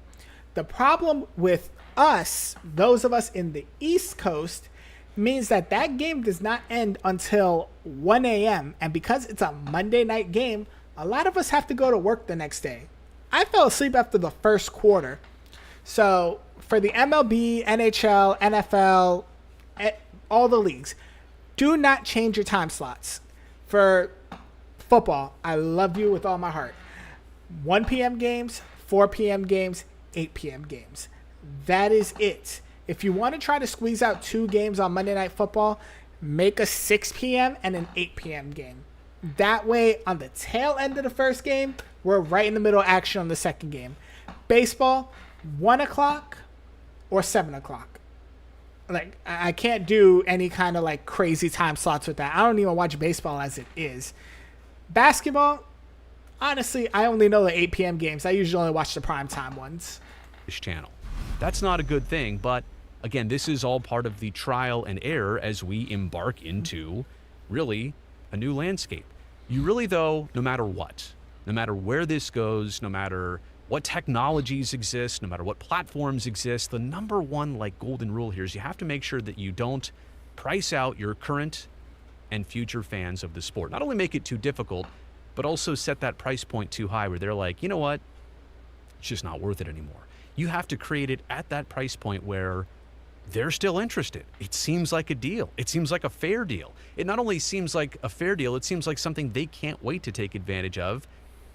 The problem with us, those of us in the East Coast, means that that game does not end until 1 a.m. And because it's a Monday night game, a lot of us have to go to work the next day. I fell asleep after the first quarter. So for the MLB, NHL, NFL, all the leagues, do not change your time slots. For football, I love you with all my heart. 1 p.m. games, 4 p.m. games, 8 p.m. games. That is it. If you want to try to squeeze out 2 games on Monday Night Football, make a 6 p.m. and an 8 p.m. game. That way, on the tail end of the first game, we're right in the middle of action on the second game. Baseball, 1 o'clock or 7 o'clock. Like, I can't do any kind of like crazy time slots with that. I don't even watch baseball as it is. Basketball, honestly, I only know the 8 p.m. games. I usually only watch the primetime ones. Channel. That's not a good thing, but again, this is all part of the trial and error as we embark into really a new landscape. You really, though, no matter what, no matter where this goes, no matter what technologies exist, no matter what platforms exist, the number one like golden rule here is you have to make sure that you don't price out your current and future fans of the sport. Not only make it too difficult, but also set that price point too high where they're like, you know what, it's just not worth it anymore. You have to create it at that price point where they're still interested. It seems like a deal. It seems like a fair deal. It not only seems like a fair deal, it seems like something they can't wait to take advantage of.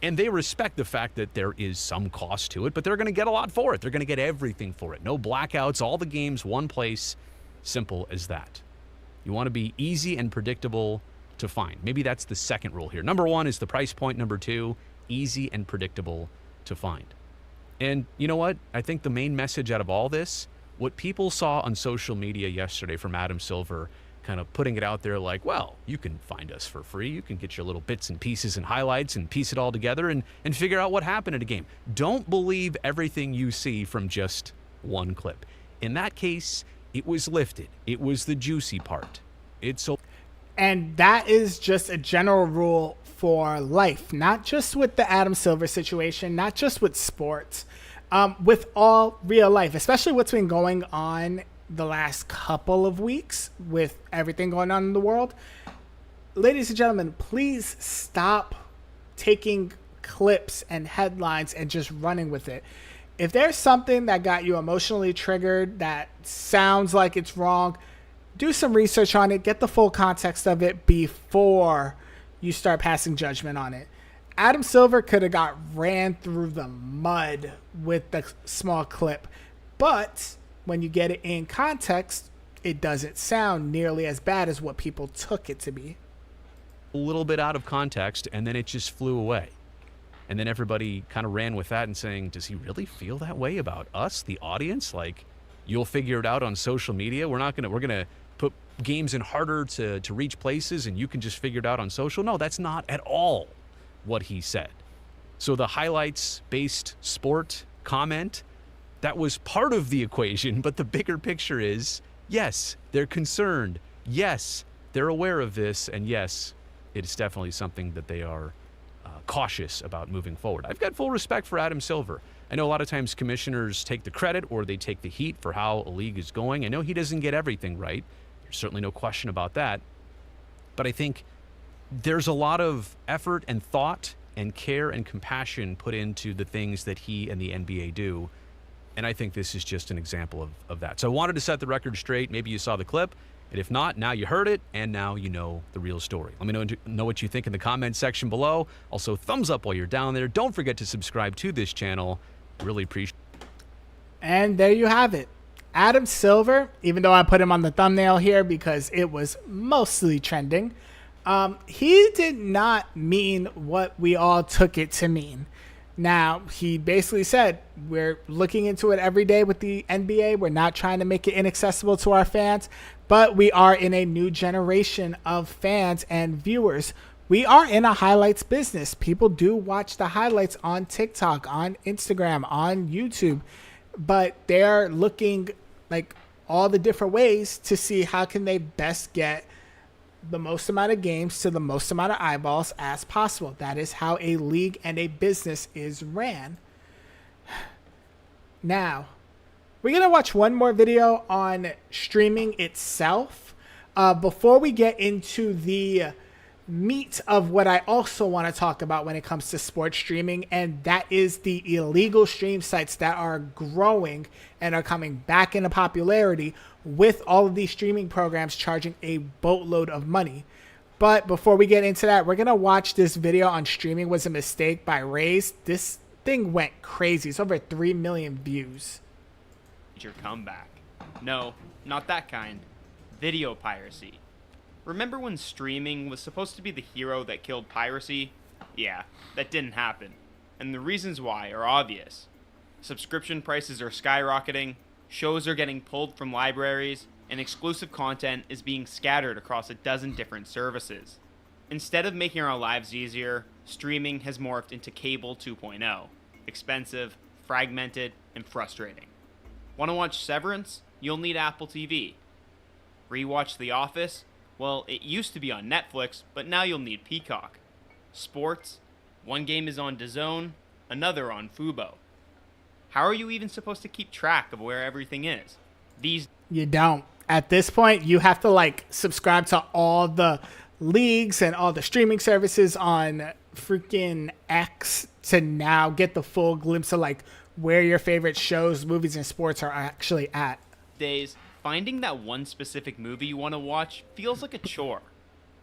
And they respect the fact that there is some cost to it, but they're going to get a lot for it. They're going to get everything for it. No blackouts, all the games, one place. Simple as that. You want to be easy and predictable to find. Maybe that's the second rule here. Number one is the price point. Number two, easy and predictable to find. And you know what? I think the main message out of all this, what people saw on social media yesterday from Adam Silver, kind of putting it out there like, well, you can find us for free. You can get your little bits and pieces and highlights and piece it all together and figure out what happened in a game. Don't believe everything you see from just one clip. In that case, it was lifted. It was the juicy part. And that is just a general rule for life, not just with the Adam Silver situation, not just with sports, with all real life, especially what's been going on the last couple of weeks with everything going on in the world. Ladies and gentlemen, please stop taking clips and headlines and just running with it. If there's something that got you emotionally triggered that sounds like it's wrong, do some research on it, get the full context of it before you start passing judgment on it. Adam Silver could have got ran through the mud with the small clip, but when you get it in context, it doesn't sound nearly as bad as what people took it to be. A little bit out of context, and then it just flew away. And then everybody kind of ran with that and saying, does he really feel that way about us, the audience? Like, you'll figure it out on social media. We're going to put games in harder to reach places and you can just figure it out on social. No, that's not at all what he said. So the highlights-based sport comment, that was part of the equation, but the bigger picture is, yes, they're concerned. Yes, they're aware of this. And yes, it's definitely something that they are cautious about moving forward. I've got full respect for Adam Silver. I know a lot of times commissioners take the credit or they take the heat for how a league is going. I know he doesn't get everything right. There's certainly no question about that. But I think there's a lot of effort and thought and care and compassion put into the things that he and the NBA do. And I think this is just an example of that. So I wanted to set the record straight. Maybe you saw the clip. And if not, now you heard it, and now you know the real story. Let me know what you think in the comments section below. Also, thumbs up while you're down there. Don't forget to subscribe to this channel. Really appreciate it. And there you have it. Adam Silver, even though I put him on the thumbnail here because it was mostly trending, he did not mean what we all took it to mean. Now, he basically said, we're looking into it every day with the NBA. We're not trying to make it inaccessible to our fans, but we are in a new generation of fans and viewers. We are in a highlights business. People do watch the highlights on TikTok, on Instagram, on YouTube, but they're looking like all the different ways to see how can they best get the most amount of games to the most amount of eyeballs as possible. That is how a league and a business is ran. Now, we're going to watch one more video on streaming itself before we get into the meat of what I also want to talk about when it comes to sports streaming, and that is the illegal stream sites that are growing and are coming back into popularity with all of these streaming programs charging a boatload of money. But before we get into that, we're going to watch this video on Streaming Was a Mistake by Raze. This thing went crazy. It's over 3 million views. Your comeback. No, not that kind. Video piracy. Remember when streaming was supposed to be the hero that killed piracy? Yeah, that didn't happen. And the reasons why are obvious. Subscription prices are skyrocketing, shows are getting pulled from libraries, and exclusive content is being scattered across a dozen different services. Instead of making our lives easier, streaming has morphed into cable 2.0. Expensive, fragmented, and frustrating. Want to watch Severance? You'll need Apple TV. Rewatch The Office? Well, it used to be on Netflix, but now you'll need Peacock. Sports? One game is on DAZN, another on Fubo. How are you even supposed to keep track of where everything is? You don't. At this point, you have to subscribe to all the leagues and all the streaming services on freaking X to now get the full glimpse of where your favorite shows, movies, and sports are actually at. Days, finding that one specific movie you want to watch feels like a chore.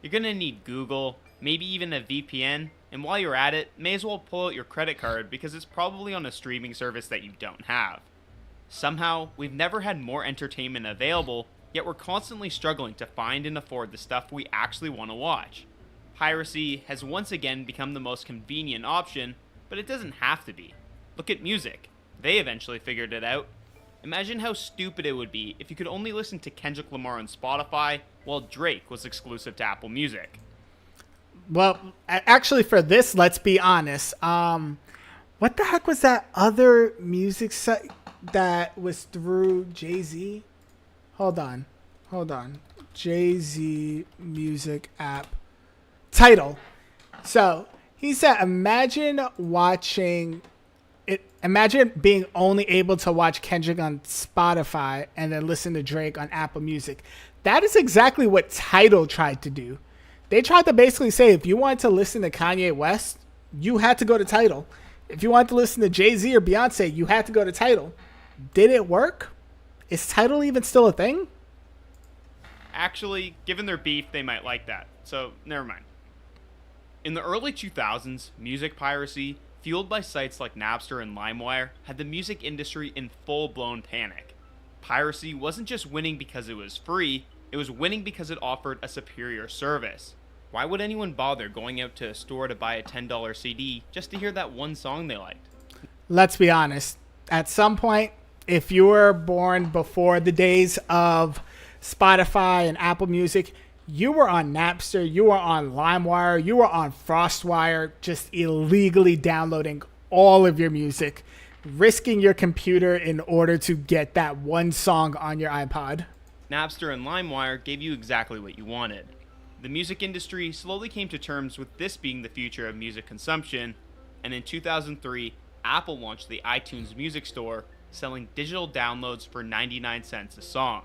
You're going to need Google, maybe even a VPN, and while you're at it, may as well pull out your credit card because it's probably on a streaming service that you don't have. Somehow, we've never had more entertainment available, yet we're constantly struggling to find and afford the stuff we actually want to watch. Piracy has once again become the most convenient option, but it doesn't have to be. Look at music. They eventually figured it out. Imagine how stupid it would be if you could only listen to Kendrick Lamar on Spotify while Drake was exclusive to Apple Music. Well, actually, for this, let's be honest. What the heck was that other music site that was through Jay-Z? Hold on. Jay-Z music app. Tidal. So he said, imagine being only able to watch Kendrick on Spotify and then listen to Drake on Apple Music. That is exactly what Tidal tried to do. They tried to basically say, if you wanted to listen to Kanye West, you had to go to Tidal. If you wanted to listen to Jay-Z or Beyonce, you had to go to Tidal. Did it work? Is Tidal even still a thing? Actually, given their beef, they might like that, so never mind. In the early 2000s, music piracy, fueled by sites like Napster and LimeWire, had the music industry in full-blown panic. Piracy wasn't just winning because it was free, it was winning because it offered a superior service. Why would anyone bother going out to a store to buy a $10 CD just to hear that one song they liked? Let's be honest. At some point, if you were born before the days of Spotify and Apple Music, you were on Napster, you were on LimeWire, you were on FrostWire, just illegally downloading all of your music, risking your computer in order to get that one song on your iPod. Napster and LimeWire gave you exactly what you wanted. The music industry slowly came to terms with this being the future of music consumption, and in 2003, Apple launched the iTunes Music Store, selling digital downloads for 99 cents a song.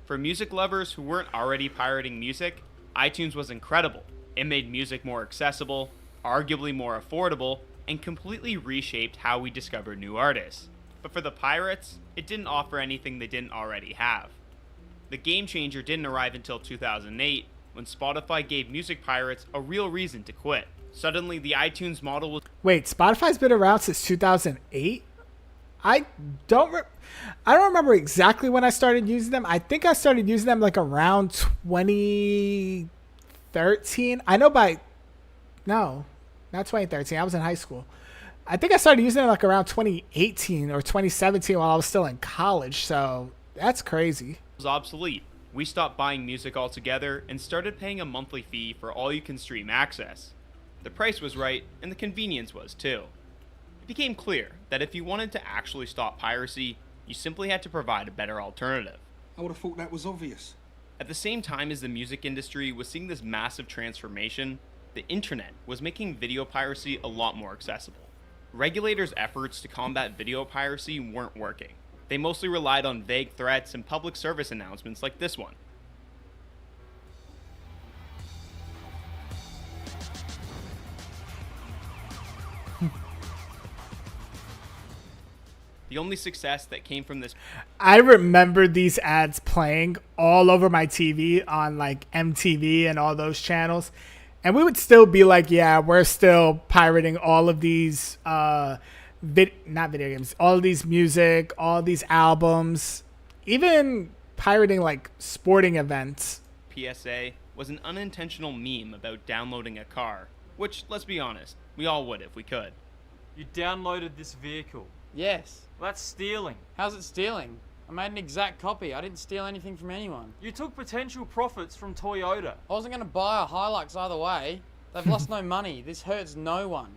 For music lovers who weren't already pirating music, iTunes was incredible. It made music more accessible, arguably more affordable, and completely reshaped how we discovered new artists. But for the pirates, it didn't offer anything they didn't already have. The game changer didn't arrive until 2008, when Spotify gave music pirates a real reason to quit. Suddenly, the iTunes model was... Wait, Spotify's been around since 2008? I don't remember exactly when I started using them. I think I started using them like around 2013. I know no, not 2013. I was in high school. I think I started using them like around 2018 or 2017 while I was still in college. So that's crazy. Was obsolete. We stopped buying music altogether and started paying a monthly fee for all-you-can-stream access. The price was right, and the convenience was too. It became clear that if you wanted to actually stop piracy, you simply had to provide a better alternative. I would have thought that was obvious. At the same time as the music industry was seeing this massive transformation, the internet was making video piracy a lot more accessible. Regulators' efforts to combat video piracy weren't working. They mostly relied on vague threats and public service announcements like this one. The only success that came from this... I remember these ads playing all over my TV on like MTV and all those channels. And we would still be like, yeah, we're still pirating all of these... not video games, all these music, all these albums, even pirating like sporting events. PSA was an unintentional meme about downloading a car, which, let's be honest, we all would if we could. You downloaded this vehicle. Yes. Well, that's stealing. How's it stealing? I made an exact copy. I didn't steal anything from anyone. You took potential profits from Toyota. I wasn't going to buy a Hilux either way. They've lost no money. This hurts no one.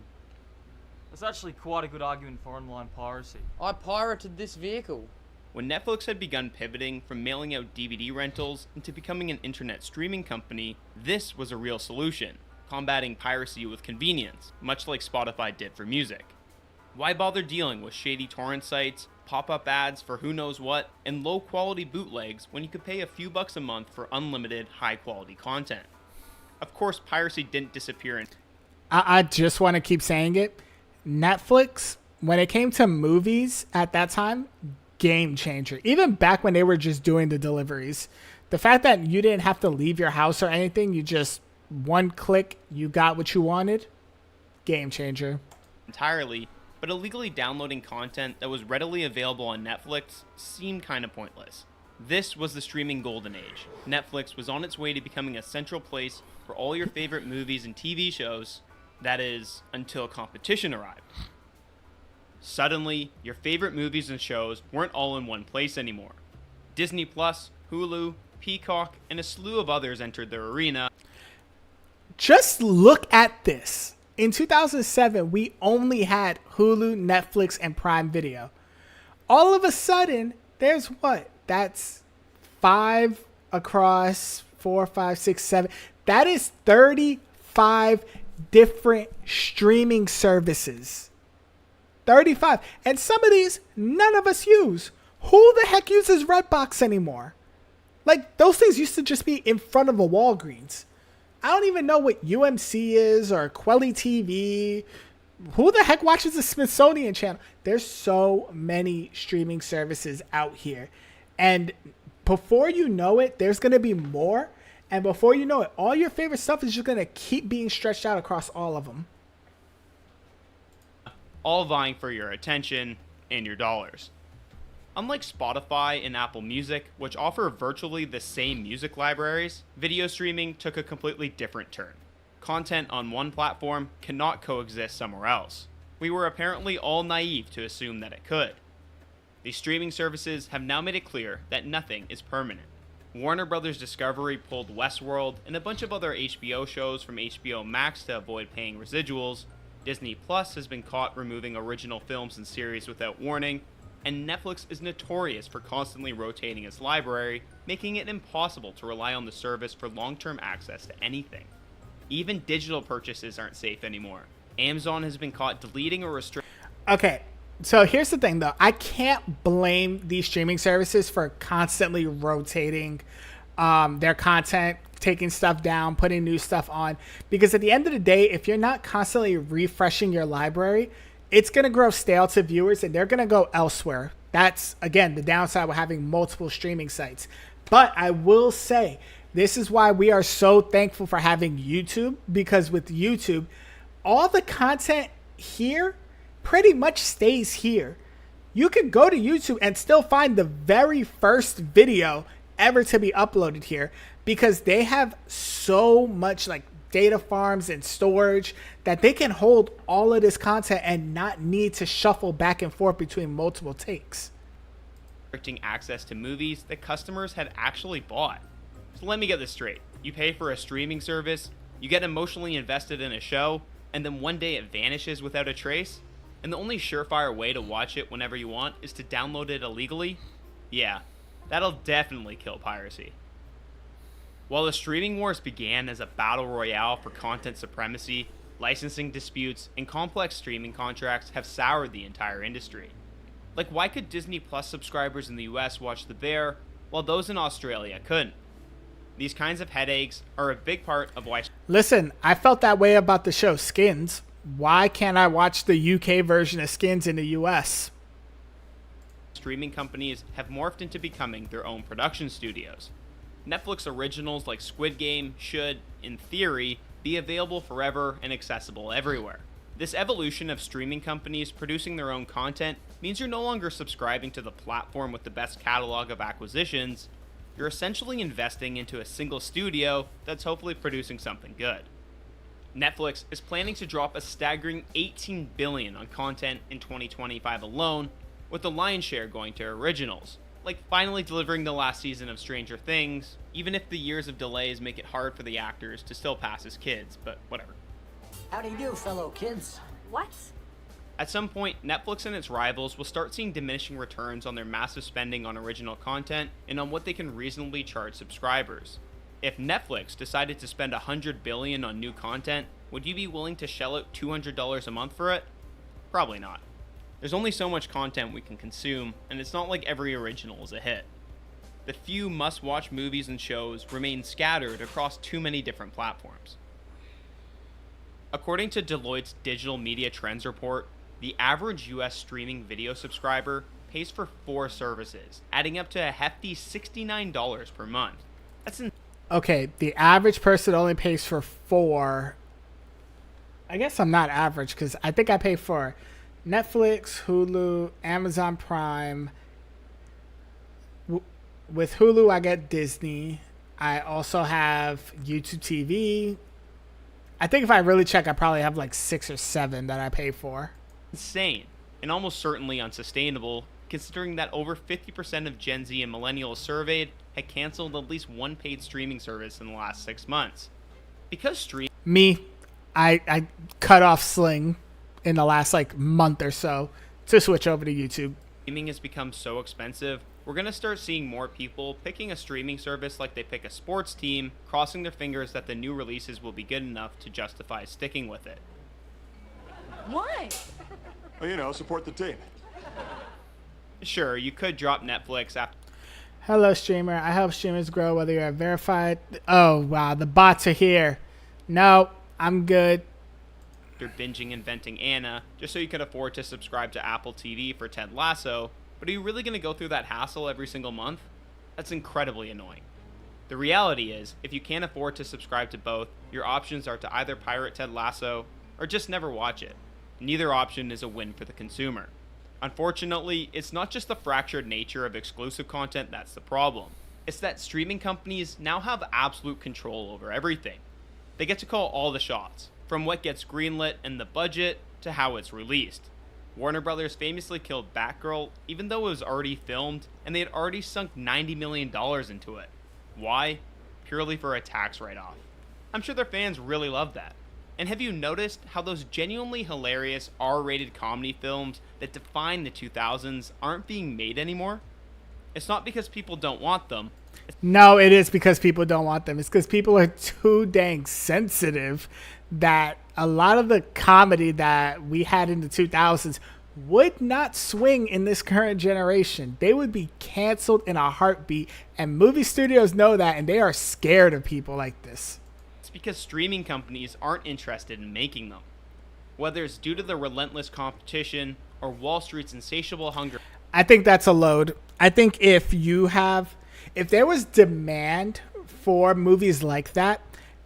That's actually quite a good argument for online piracy. I pirated this vehicle. When Netflix had begun pivoting from mailing out DVD rentals into becoming an internet streaming company, this was a real solution, combating piracy with convenience, much like Spotify did for music. Why bother dealing with shady torrent sites, pop-up ads for who knows what, and low-quality bootlegs when you could pay a few bucks a month for unlimited, high-quality content? Of course, piracy didn't disappear in... I just want to keep saying it. Netflix, when it came to movies at that time, game changer. Even back when they were just doing the deliveries. The fact that you didn't have to leave your house or anything, you just one click, you got what you wanted, game changer. Entirely, but illegally downloading content that was readily available on Netflix seemed kind of pointless. This was the streaming golden age. Netflix was on its way to becoming a central place for all your favorite movies and TV shows. That is, until competition arrived. Suddenly, your favorite movies and shows weren't all in one place anymore. Disney Plus, Hulu, Peacock, and a slew of others entered the arena. Just look at this. In 2007, we only had Hulu, Netflix, and Prime Video. All of a sudden, there's what? That's 5 across 4, 5, 6, 7. That is 35 different streaming services. 35. And some of these, none of us use. Who the heck uses Redbox anymore? Like, those things used to just be in front of a Walgreens. I don't even know what UMC is or Quelly TV. Who the heck watches the Smithsonian Channel? There's so many streaming services out here. And before you know it, there's going to be more. And before you know it, all your favorite stuff is just going to keep being stretched out across all of them. All vying for your attention and your dollars. Unlike Spotify and Apple Music, which offer virtually the same music libraries, video streaming took a completely different turn. Content on one platform cannot coexist somewhere else. We were apparently all naive to assume that it could. These streaming services have now made it clear that nothing is permanent. Warner Bros. Discovery pulled Westworld and a bunch of other HBO shows from HBO Max to avoid paying residuals. Disney Plus has been caught removing original films and series without warning, and Netflix is notorious for constantly rotating its library, making it impossible to rely on the service for long-term access to anything. Even digital purchases aren't safe anymore. Amazon has been caught deleting or restricting. Okay, so here's the thing, though. I can't blame these streaming services for constantly rotating their content, taking stuff down, putting new stuff on. Because at the end of the day, if you're not constantly refreshing your library, it's going to grow stale to viewers and they're going to go elsewhere. That's, again, the downside with having multiple streaming sites. But I will say, this is why we are so thankful for having YouTube, because with YouTube, all the content here pretty much stays here. You can go to YouTube and still find the very first video ever to be uploaded here, because they have so much like data farms and storage that they can hold all of this content and not need to shuffle back and forth between multiple takes. Restricting access to movies that customers had actually bought. So let me get this straight. You pay for a streaming service, you get emotionally invested in a show, and then one day it vanishes without a trace? And the only surefire way to watch it whenever you want is to download it illegally? Yeah, that'll definitely kill piracy. While the streaming wars began as a battle royale for content supremacy, licensing disputes and complex streaming contracts have soured the entire industry. Like, why could Disney Plus subscribers in the US watch The Bear while those in Australia couldn't? These kinds of headaches are a big part of why... Listen, I felt that way about the show Skins. Why can't I watch the UK version of Skins in the US? Streaming companies have morphed into becoming their own production studios. Netflix originals like Squid Game should, in theory, be available forever and accessible everywhere. This evolution of streaming companies producing their own content means you're no longer subscribing to the platform with the best catalog of acquisitions. You're essentially investing into a single studio that's hopefully producing something good. Netflix is planning to drop a staggering $18 billion on content in 2025 alone, with the lion's share going to originals, like finally delivering the last season of Stranger Things, even if the years of delays make it hard for the actors to still pass as kids, but whatever. How do you do, fellow kids? What? At some point, Netflix and its rivals will start seeing diminishing returns on their massive spending on original content and on what they can reasonably charge subscribers. If Netflix decided to spend $100 billion on new content, would you be willing to shell out $200 a month for it? Probably not. There's only so much content we can consume, and it's not like every original is a hit. The few must-watch movies and shows remain scattered across too many different platforms. According to Deloitte's Digital Media Trends report, the average US streaming video subscriber pays for 4 services, adding up to a hefty $69 per month. That's Okay, the average person only pays for 4. I guess I'm not average because I think I pay for Netflix, Hulu, Amazon Prime, with Hulu, I get Disney. I also have YouTube TV. I think if I really check, I probably have like 6 or 7 that I pay for. Insane, and almost certainly unsustainable, considering that over 50% of Gen Z and millennials surveyed had canceled at least one paid streaming service in the last 6 months. Because Me, I cut off Sling in the last like month or so to switch over to YouTube. Streaming has become so expensive, we're going to start seeing more people picking a streaming service like they pick a sports team, crossing their fingers that the new releases will be good enough to justify sticking with it. Why? Well, you know, support the team. Sure, you could drop Netflix after. Hello, streamer. I help streamers grow whether you're verified. Oh, wow. The bots are here. No, I'm good. After binging Inventing Anna, just so you could afford to subscribe to Apple TV for Ted Lasso. But are you really going to go through that hassle every single month? That's incredibly annoying. The reality is, if you can't afford to subscribe to both, your options are to either pirate Ted Lasso or just never watch it. Neither option is a win for the consumer. Unfortunately, it's not just the fractured nature of exclusive content that's the problem. It's that streaming companies now have absolute control over everything. They get to call all the shots, from what gets greenlit and the budget to how it's released. Warner Brothers famously killed Batgirl even though it was already filmed and they had already sunk $90 million into it. Why? Purely for a tax write-off. I'm sure their fans really love that. And have you noticed how those genuinely hilarious R-rated comedy films that define the 2000s aren't being made anymore? It's not because people don't want them. No, it is because people don't want them. It's because people are too dang sensitive that a lot of the comedy that we had in the 2000s would not swing in this current generation. They would be canceled in a heartbeat, and movie studios know that, and they are scared of people like this. It's because streaming companies aren't interested in making them. Whether it's due to the relentless competition or Wall Street's insatiable hunger. I think that's a load. I think if there was demand for movies like that,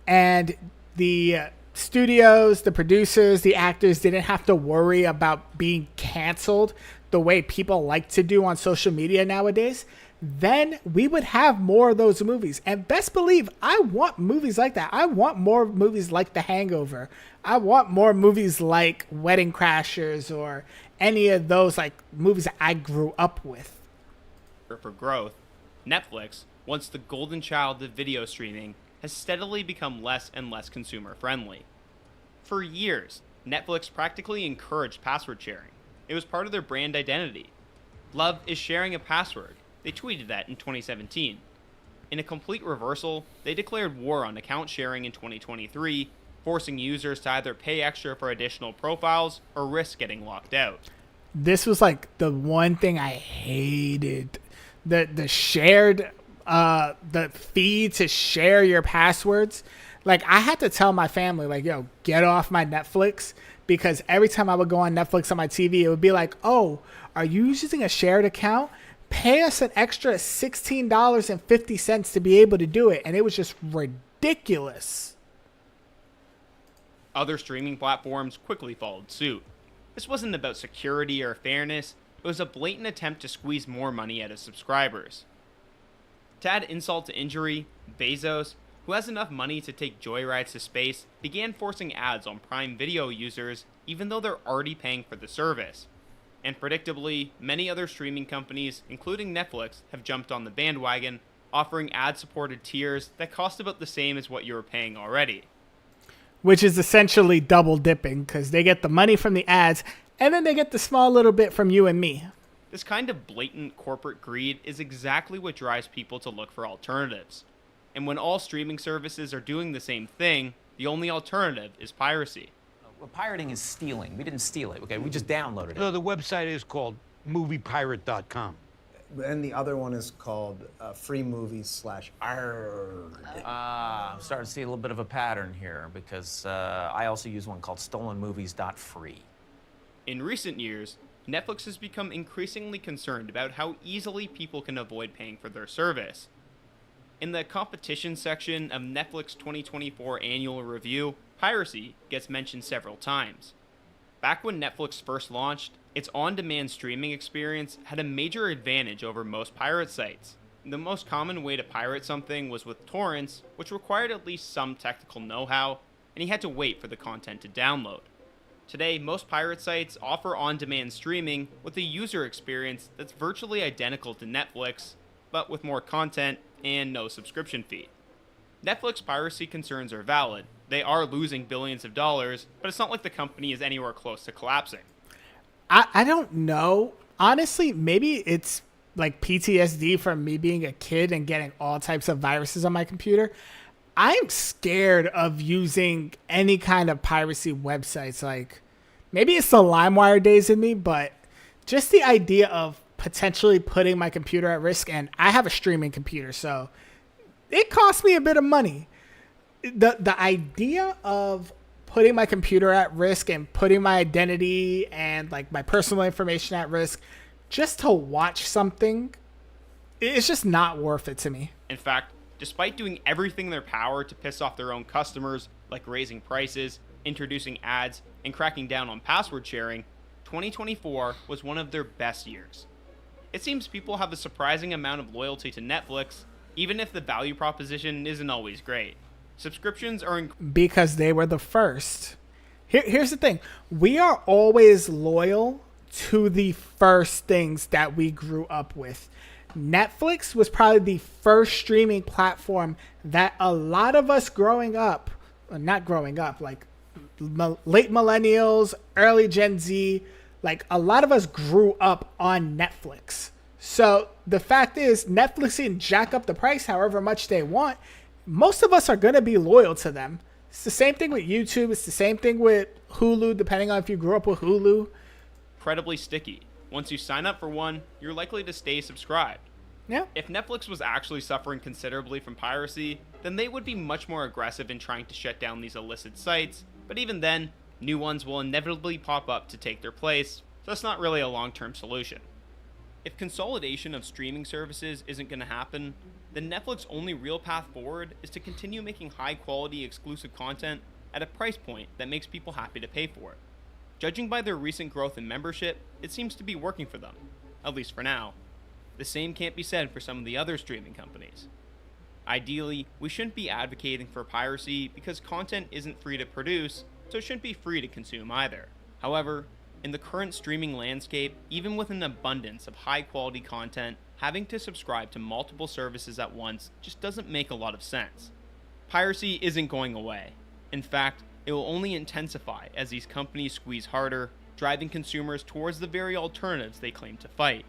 and the studios, the producers, the actors didn't have to worry about being canceled the way people like to do on social media nowadays, then we would have more of those movies. And best believe, I want movies like that. I want more movies like The Hangover. I want more movies like Wedding Crashers or any of those like movies that I grew up with. For growth, Netflix, once the golden child of video streaming, has steadily become less and less consumer friendly. For years, Netflix practically encouraged password sharing. It was part of their brand identity. Love is sharing a password. They tweeted that in 2017. In a complete reversal, they declared war on account sharing in 2023, forcing users to either pay extra for additional profiles or risk getting locked out. This was like the one thing I hated. The shared the fee to share your passwords. Like, I had to tell my family, like, yo, get off my Netflix, because every time I would go on Netflix on my TV, it would be like, oh, are you using a shared account? Pay us an extra $16.50 to be able to do it. And it was just ridiculous. Other streaming platforms quickly followed suit. This wasn't about security or fairness. It was a blatant attempt to squeeze more money out of subscribers. To add insult to injury, Bezos, who has enough money to take joyrides to space, began forcing ads on Prime Video users even though they're already paying for the service. And predictably, many other streaming companies, including Netflix, have jumped on the bandwagon, offering ad-supported tiers that cost about the same as what you were paying already. Which is essentially double dipping, because they get the money from the ads, and then they get the small little bit from you and me. This kind of blatant corporate greed is exactly what drives people to look for alternatives. And when all streaming services are doing the same thing, the only alternative is piracy. Well, pirating is stealing. We didn't steal it, okay? We just downloaded it. No, the website is called moviepirate.com. And the other one is called freemovies/arg. I'm starting to see a little bit of a pattern here, because I also use one called stolenmovies.free. In recent years, Netflix has become increasingly concerned about how easily people can avoid paying for their service. In the competition section of Netflix 2024 annual review, piracy gets mentioned several times. Back when Netflix first launched, its on-demand streaming experience had a major advantage over most pirate sites. The most common way to pirate something was with torrents, which required at least some technical know-how, and you had to wait for the content to download. Today, most pirate sites offer on-demand streaming with a user experience that's virtually identical to Netflix, but with more content and no subscription fee. Netflix piracy concerns are valid. They are losing billions of dollars, but it's not like the company is anywhere close to collapsing. I don't know. Honestly, maybe it's like PTSD from me being a kid and getting all types of viruses on my computer. I'm scared of using any kind of piracy websites. Like, maybe it's the LimeWire days in me, but just the idea of potentially putting my computer at risk, and I have a streaming computer, so it costs me a bit of money. The idea of putting my computer at risk and putting my identity and like my personal information at risk just to watch something, it's just not worth it to me. In fact, despite doing everything in their power to piss off their own customers, like raising prices, introducing ads, and cracking down on password sharing, 2024 was one of their best years. It seems people have a surprising amount of loyalty to Netflix, even if the value proposition isn't always great. Subscriptions are because they were the first. Here's the thing. We are always loyal to the first things that we grew up with. Netflix was probably the first streaming platform that a lot of us growing up, not growing up, like late millennials, early Gen Z, like a lot of us grew up on Netflix. So the fact is, Netflix can jack up the price however much they want. Most of us are going to be loyal to them. It's the same thing with YouTube. It's the same thing with Hulu, depending on if you grew up with Hulu. Incredibly sticky. Once you sign up for one, you're likely to stay subscribed. Yeah. If Netflix was actually suffering considerably from piracy, then they would be much more aggressive in trying to shut down these illicit sites, but even then, new ones will inevitably pop up to take their place, so it's not really a long-term solution. If consolidation of streaming services isn't going to happen, then Netflix's only real path forward is to continue making high-quality exclusive content at a price point that makes people happy to pay for it. Judging by their recent growth in membership, it seems to be working for them, at least for now. The same can't be said for some of the other streaming companies. Ideally, we shouldn't be advocating for piracy because content isn't free to produce, so it shouldn't be free to consume either. However, in the current streaming landscape, even with an abundance of high-quality content, having to subscribe to multiple services at once just doesn't make a lot of sense. Piracy isn't going away. In fact, it will only intensify as these companies squeeze harder, driving consumers towards the very alternatives they claim to fight.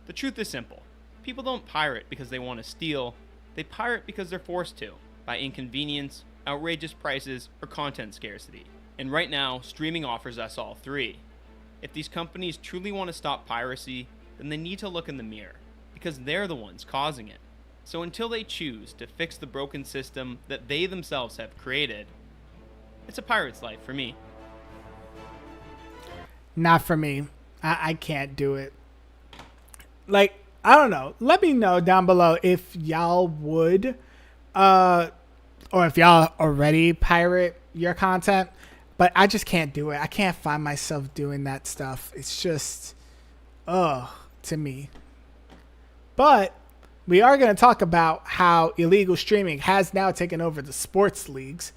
The truth is simple. People don't pirate because they want to steal. They pirate because they're forced to, by inconvenience, outrageous prices, or content scarcity. And right now, streaming offers us all three. If these companies truly want to stop piracy, then they need to look in the mirror, because they're the ones causing it. So until they choose to fix the broken system that they themselves have created, it's a pirate's life for me. Not for me. I can't do it. Like, I don't know. Let me know down below if y'all would, or if y'all already pirate your content. But I just can't do it. I can't find myself doing that stuff. It's just, to me. But we are going to talk about how illegal streaming has now taken over the sports leagues.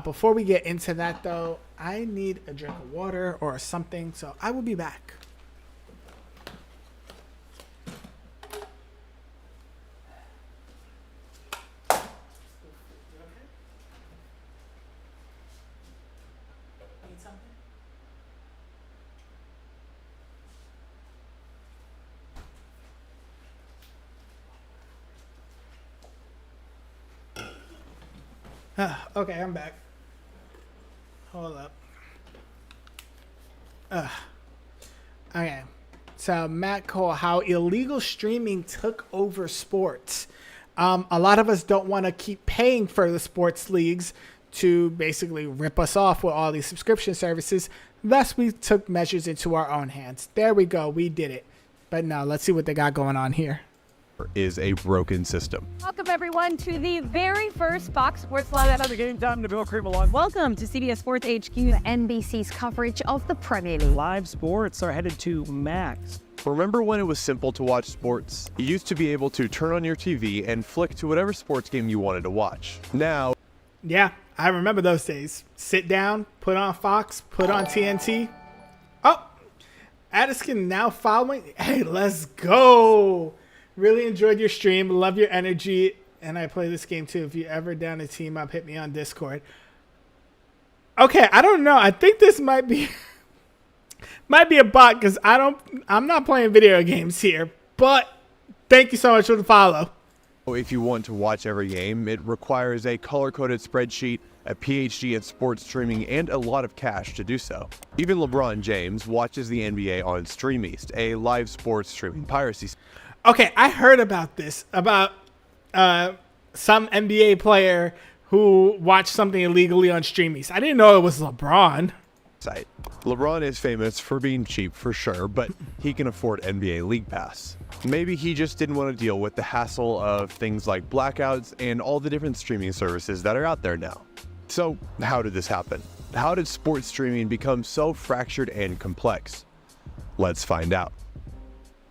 Before we get into that, though, I need a drink of water or something, so I will be back. Okay, I'm back. Hold up. Okay. So Matt Cole, how illegal streaming took over sports. A lot of us don't want to keep paying for the sports leagues to basically rip us off with all these subscription services. Thus, we took measures into our own hands. There we go. We did it. But no, let's see what they got going on here. is a broken system. Welcome, everyone, to the very first Fox Sports Live. Another game time to Bill Cream along. Welcome to CBS Sports HQ, NBC's coverage of the Premier League. Live sports are headed to Max. Remember when it was simple to watch sports? You used to be able to turn on your TV and flick to whatever sports game you wanted to watch. Now, Yeah, I remember those days. Sit down, put on Fox, put on TNT. Oh, Addiskin now following. Hey, let's go. Really enjoyed your stream. Love your energy. And I play this game too. If you ever down a team up, hit me on Discord. Okay, I don't know. I think this might be a bot because I'm not playing video games here. But thank you so much for the follow. if you want to watch every game, it requires a color-coded spreadsheet, a PhD in sports streaming, and a lot of cash to do so. Even LeBron James watches the NBA on StreamEast, a live sports streaming piracy. Okay, I heard about this, about some NBA player who watched something illegally on StreamEast. I didn't know it was LeBron. Site. LeBron is famous for being cheap for sure, but he can afford NBA League Pass. Maybe he just didn't want to deal with the hassle of things like blackouts and all the different streaming services that are out there now. So how did this happen? How did sports streaming become so fractured and complex? Let's find out.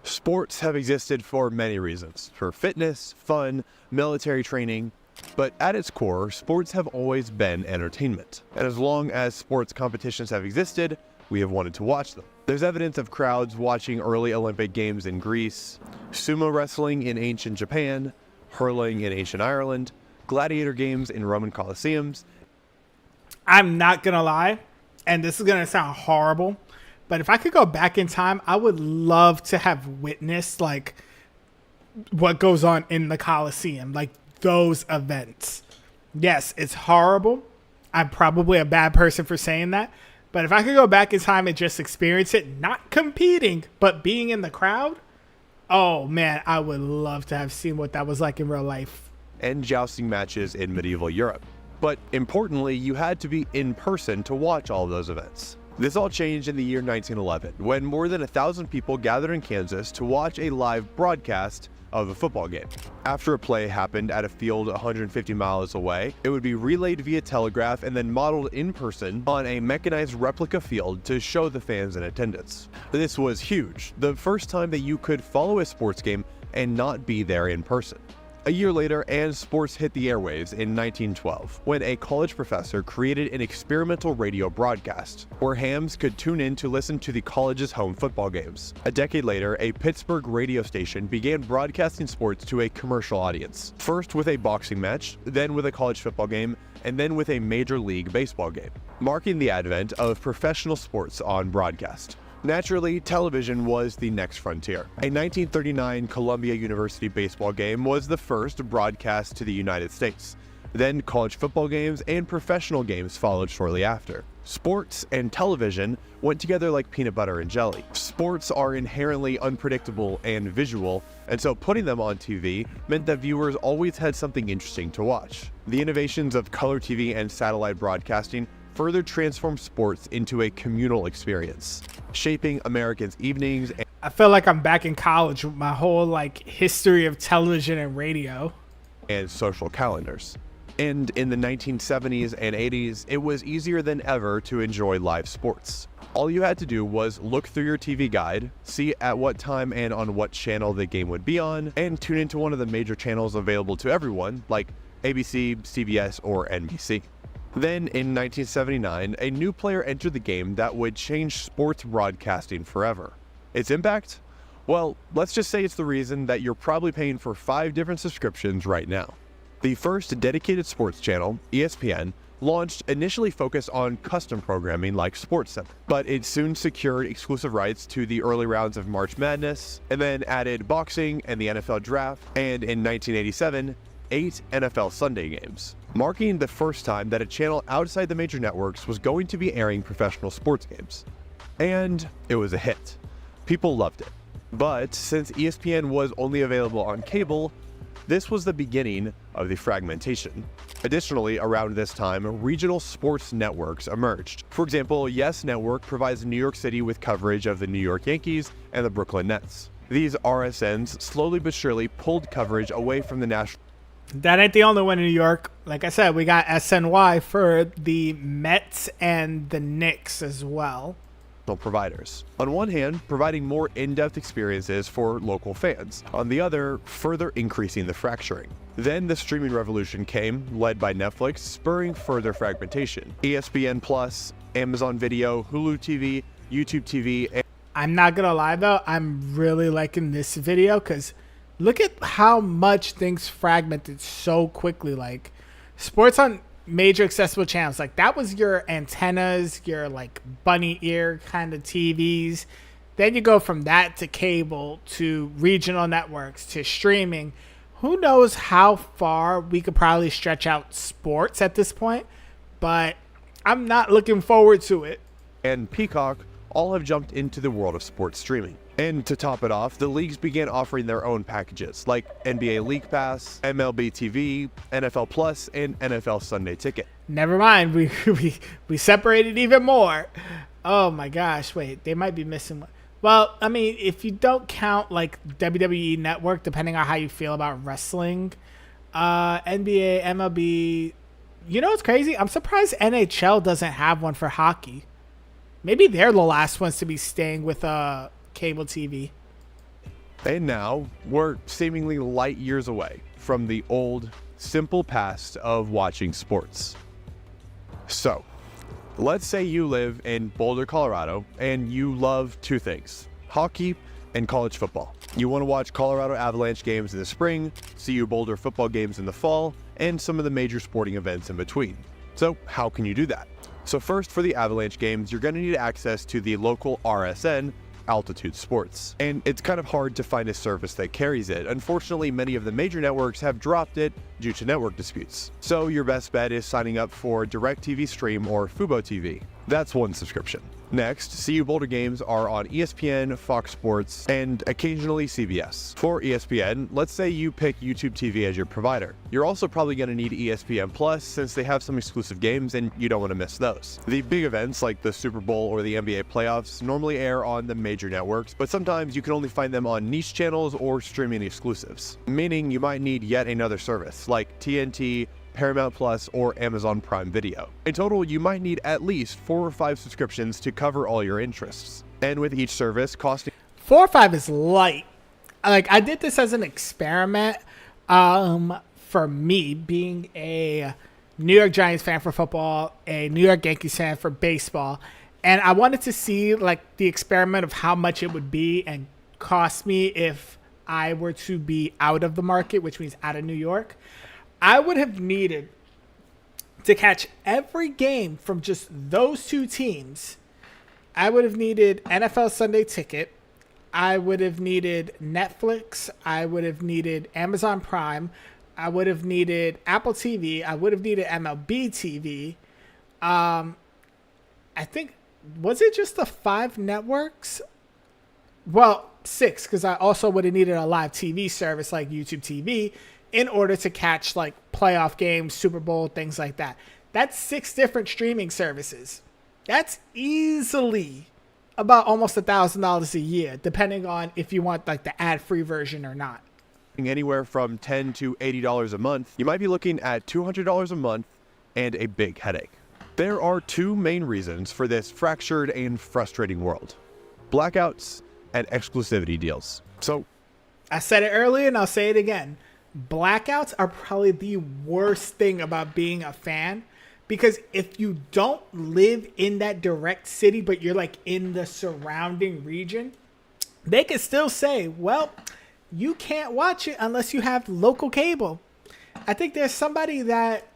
Sports have existed for many reasons, for fitness, fun, military training, but at its core, sports have always been entertainment. And as long as sports competitions have existed, we have wanted to watch them. There's evidence of crowds watching early Olympic Games in Greece, sumo wrestling in ancient Japan, hurling in ancient Ireland, gladiator games in Roman Colosseums. I'm not going to lie, and this is going to sound horrible, but if I could go back in time, I would love to have witnessed like what goes on in the Colosseum, like those events. Yes, it's horrible. I'm probably a bad person for saying that. But if I could go back in time and just experience it, not competing, but being in the crowd, oh man, I would love to have seen what that was like in real life. And jousting matches in medieval Europe. But importantly, you had to be in person to watch all of those events. This all changed in the year 1911, when more than 1,000 people gathered in Kansas to watch a live broadcast of a football game. After a play happened at a field 150 miles away, it would be relayed via telegraph and then modeled in person on a mechanized replica field to show the fans in attendance. This was huge, the first time that you could follow a sports game and not be there in person. A year later, and sports hit the airwaves in 1912, when a college professor created an experimental radio broadcast, where hams could tune in to listen to the college's home football games. A decade later, a Pittsburgh radio station began broadcasting sports to a commercial audience, first with a boxing match, then with a college football game, and then with a Major League Baseball game, marking the advent of professional sports on broadcast. Naturally, television was the next frontier. A 1939 Columbia University baseball game was the first broadcast to the United States. Then college football games and professional games followed shortly after. Sports and television went together like peanut butter and jelly. Sports are inherently unpredictable and visual, and so putting them on TV meant that viewers always had something interesting to watch. The innovations of color TV and satellite broadcasting further transformed sports into a communal experience, shaping Americans' evenings. I feel like I'm back in college with my whole like history of television and radio And social calendars. And in the 1970s and 80s, it was easier than ever to enjoy live sports. All you had to do was look through your TV guide, see at what time and on what channel the game would be on, and tune into one of the major channels available to everyone, like ABC, CBS, or NBC. Then, in 1979, a new player entered the game that would change sports broadcasting forever. Its impact? Well, let's just say it's the reason that you're probably paying for 5 different subscriptions right now. The first dedicated sports channel, ESPN, launched initially focused on custom programming like SportsCenter, but it soon secured exclusive rights to the early rounds of March Madness, and then added boxing and the NFL Draft, and in 1987, 8 NFL Sunday games, marking the first time that a channel outside the major networks was going to be airing professional sports games. And it was a hit. People loved it. But since ESPN was only available on cable, this was the beginning of the fragmentation. Additionally, around this time, regional sports networks emerged. For example, Yes Network provides New York City with coverage of the New York Yankees and the Brooklyn Nets. These RSNs slowly but surely pulled coverage away from the national. That ain't the only one in New York. Like I said, we got SNY for the Mets and the Knicks as well. Providers. On one hand, providing more in-depth experiences for local fans. On the other, further increasing the fracturing. Then the streaming revolution came, led by Netflix, spurring further fragmentation. ESPN Plus, Amazon Video, Hulu TV, YouTube TV, and I'm not gonna lie though, I'm really liking this video because look at how much things fragmented so quickly. Like sports on major accessible channels, like that was your antennas, your like bunny ear kind of TVs. Then you go from that to cable to regional networks to streaming. Who knows how far we could probably stretch out sports at this point, but I'm not looking forward to it. And Peacock all have jumped into the world of sports streaming. And to top it off, the leagues began offering their own packages like NBA League Pass, MLB TV, NFL Plus, and NFL Sunday Ticket. Never mind, we separated even more. Oh my gosh, wait, they might be missing one. Well, I mean, if you don't count like WWE Network, depending on how you feel about wrestling, NBA, MLB, you know what's crazy? I'm surprised NHL doesn't have one for hockey. Maybe they're the last ones to be staying with cable TV. And now we're seemingly light years away from the old, simple past of watching sports. So, let's say you live in Boulder, Colorado, and you love two things: hockey and college football. You want to watch Colorado Avalanche games in the spring, CU Boulder football games in the fall, and some of the major sporting events in between. So how can you do that? So first, for the Avalanche games, you're going to need access to the local RSN, Altitude Sports. And it's kind of hard to find a service that carries it. Unfortunately, many of the major networks have dropped it due to network disputes. So your best bet is signing up for DirecTV Stream or Fubo TV. That's one subscription. Next, CU Boulder games are on ESPN, Fox Sports, and occasionally CBS. For ESPN, let's say you pick YouTube TV as your provider. You're also probably going to need ESPN Plus since they have some exclusive games and you don't want to miss those. The big events like the Super Bowl or the NBA playoffs normally air on the major networks, but sometimes you can only find them on niche channels or streaming exclusives, meaning you might need yet another service like TNT, Paramount Plus, or Amazon Prime Video. In total, you might need at least 4 or 5 subscriptions to cover all your interests. And with each service costing 4 or 5 is light. Like, I did this as an experiment for me being a New York Giants fan for football, a New York Yankees fan for baseball, and I wanted to see like the experiment of how much it would be and cost me if I were to be out of the market, which means out of New York. I would have needed to catch every game from just those two teams. I would have needed NFL Sunday Ticket. I would have needed Netflix. I would have needed Amazon Prime. I would have needed Apple TV. I would have needed MLB TV. I think, was it just the 5 networks? Well, 6, because I also would have needed a live TV service like YouTube TV in order to catch like playoff games, Super Bowl, things like that. That's 6 different streaming services. That's easily about almost $1,000 a year, depending on if you want like the ad-free version or not. Anywhere from $10 to $80 a month, you might be looking at $200 a month and a big headache. There are 2 main reasons for this fractured and frustrating world: blackouts and exclusivity deals. So, I said it earlier and I'll say it again. Blackouts are probably the worst thing about being a fan, because if you don't live in that direct city, but you're like in the surrounding region, they can still say, well, you can't watch it unless you have local cable. I think there's somebody that,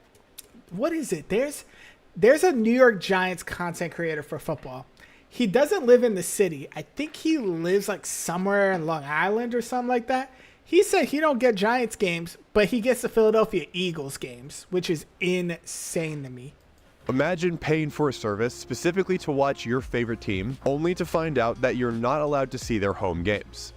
what is it? There's a New York Giants content creator for football. He doesn't live in the city. I think he lives like somewhere in Long Island or something like that. He said he don't get Giants games, but he gets the Philadelphia Eagles games, which is insane to me. Imagine paying for a service specifically to watch your favorite team, only to find out that you're not allowed to see their home games.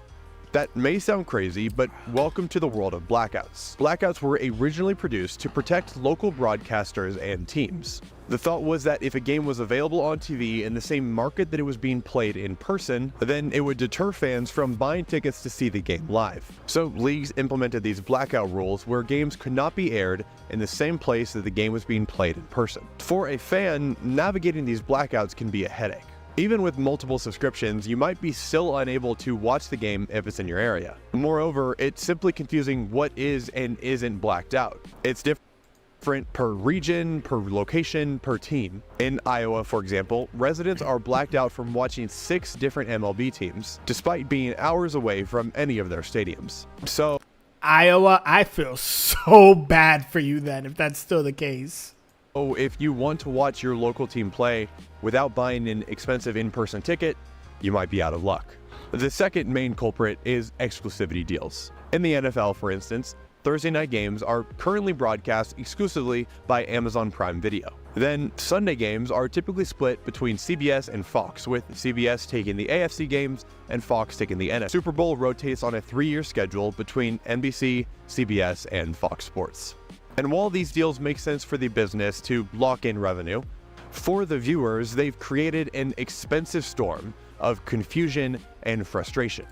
That may sound crazy, but welcome to the world of blackouts. Blackouts were originally produced to protect local broadcasters and teams. The thought was that if a game was available on TV in the same market that it was being played in person, then it would deter fans from buying tickets to see the game live. So leagues implemented these blackout rules where games could not be aired in the same place that the game was being played in person. For a fan, navigating these blackouts can be a headache. Even with multiple subscriptions, you might be still unable to watch the game if it's in your area. Moreover, it's simply confusing what is and isn't blacked out. It's different per region, per location, per team. In Iowa, for example, residents are blacked out from watching 6 different MLB teams, despite being hours away from any of their stadiums. So, Iowa, I feel so bad for you then, if that's still the case. if you want to watch your local team play without buying an expensive in-person ticket, you might be out of luck. The second main culprit is exclusivity deals. In the NFL, for instance, Thursday night games are currently broadcast exclusively by Amazon Prime Video. Then Sunday games are typically split between CBS and Fox, with CBS taking the AFC games and Fox taking the NFC. Super Bowl rotates on a 3-year schedule between NBC, CBS, and Fox Sports. And while these deals make sense for the business to lock in revenue, for the viewers, they've created an expensive storm of confusion and frustration.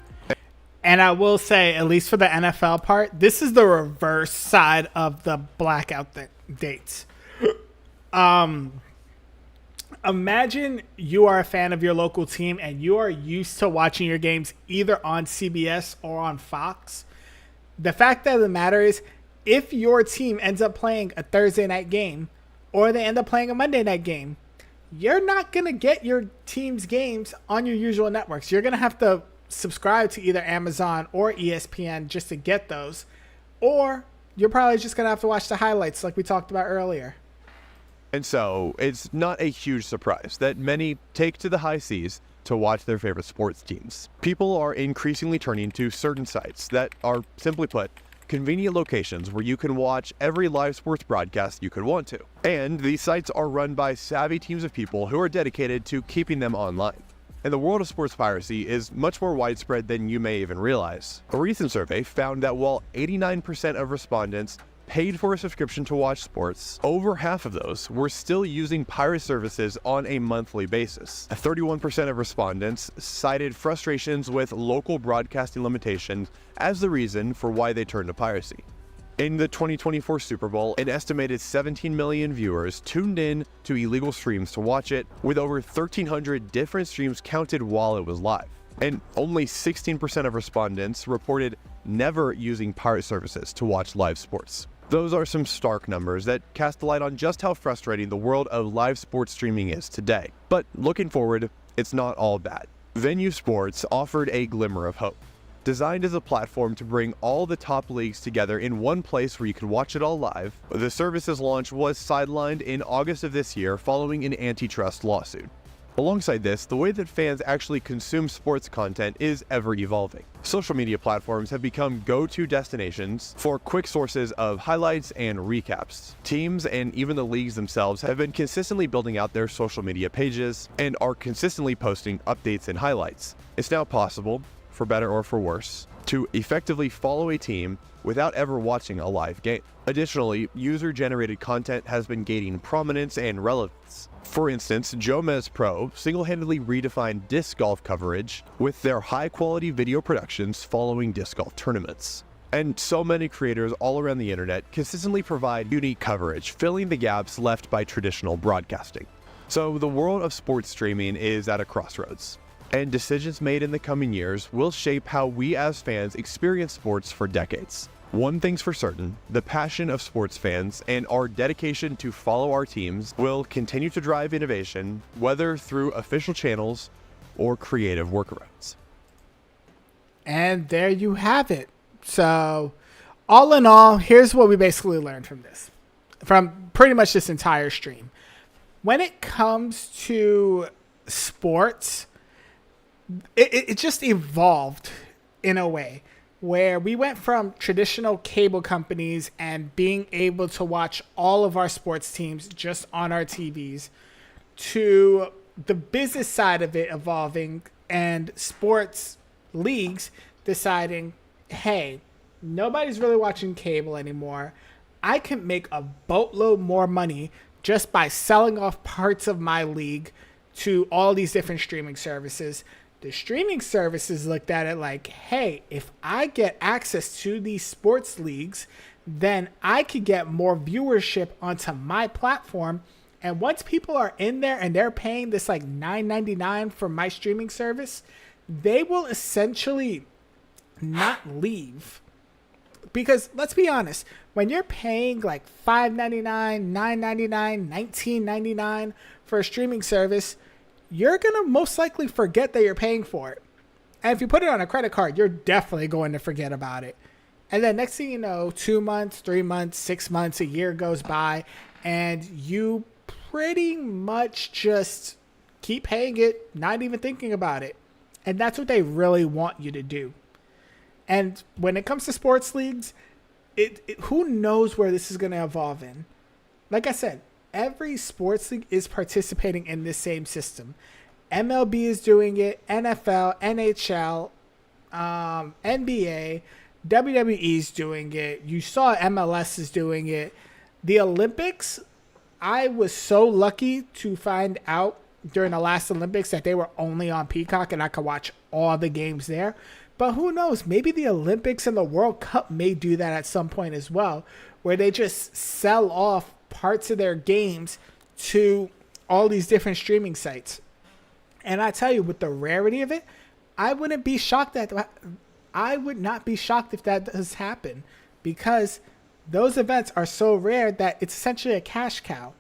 And I will say, at least for the NFL part, this is the reverse side of the blackout dates. Imagine you are a fan of your local team and you are used to watching your games either on CBS or on Fox. The fact of the matter is, if your team ends up playing a Thursday night game or they end up playing a Monday night game, you're not going to get your team's games on your usual networks. You're going to have to subscribe to either Amazon or ESPN just to get those, or you're probably just going to have to watch the highlights like we talked about earlier. And so it's not a huge surprise that many take to the high seas to watch their favorite sports teams. People are increasingly turning to certain sites that are, simply put, convenient locations where you can watch every live sports broadcast you could want to. And these sites are run by savvy teams of people who are dedicated to keeping them online. And the world of sports piracy is much more widespread than you may even realize. A recent survey found that while 89% of respondents paid for a subscription to watch sports, over half of those were still using pirate services on a monthly basis. 31% of respondents cited frustrations with local broadcasting limitations as the reason for why they turned to piracy. In the 2024 Super Bowl, an estimated 17 million viewers tuned in to illegal streams to watch it, with over 1,300 different streams counted while it was live. And only 16% of respondents reported never using pirate services to watch live sports. Those are some stark numbers that cast a light on just how frustrating the world of live sports streaming is today. But looking forward, it's not all bad. Venue Sports offered a glimmer of hope. Designed as a platform to bring all the top leagues together in one place where you can watch it all live, the service's launch was sidelined in August of this year following an antitrust lawsuit. Alongside this, the way that fans actually consume sports content is ever evolving. Social media platforms have become go-to destinations for quick sources of highlights and recaps. Teams and even the leagues themselves have been consistently building out their social media pages and are consistently posting updates and highlights. It's now possible, for better or for worse, to effectively follow a team without ever watching a live game. Additionally, user-generated content has been gaining prominence and relevance. For instance, Jomez Pro single-handedly redefined disc golf coverage with their high-quality video productions following disc golf tournaments. And so many creators all around the internet consistently provide unique coverage, filling the gaps left by traditional broadcasting. So the world of sports streaming is at a crossroads, and decisions made in the coming years will shape how we as fans experience sports for decades. One thing's for certain, the passion of sports fans and our dedication to follow our teams will continue to drive innovation, whether through official channels or creative workarounds. And there you have it. So, all in all, here's what we basically learned from this, from pretty much this entire stream. When it comes to sports, it just evolved in a way where we went from traditional cable companies and being able to watch all of our sports teams just on our TVs to the business side of it evolving and sports leagues deciding, hey, nobody's really watching cable anymore. I can make a boatload more money just by selling off parts of my league to all these different streaming services. The streaming services looked at it like, hey, if I get access to these sports leagues, then I could get more viewership onto my platform. And once people are in there and they're paying this like $9.99 for my streaming service, they will essentially not leave. Because let's be honest, when you're paying like $5.99, $9.99, $19.99 for a streaming service, you're going to most likely forget that you're paying for it. And if you put it on a credit card, you're definitely going to forget about it. And then next thing you know, 2 months, 3 months, 6 months, a year goes by, and you pretty much just keep paying it, not even thinking about it. And that's what they really want you to do. And when it comes to sports leagues, who knows where this is going to evolve in? Like I said, every sports league is participating in this same system. MLB is doing it, NFL, NHL, NBA, WWE is doing it. You saw MLS is doing it. The Olympics, I was so lucky to find out during the last Olympics that they were only on Peacock and I could watch all the games there. But who knows? Maybe the Olympics and the World Cup may do that at some point as well, where they just sell off parts of their games to all these different streaming sites. And I tell you, with the rarity of it, I would not be shocked if that does happen, because those events are so rare that it's essentially a cash cow.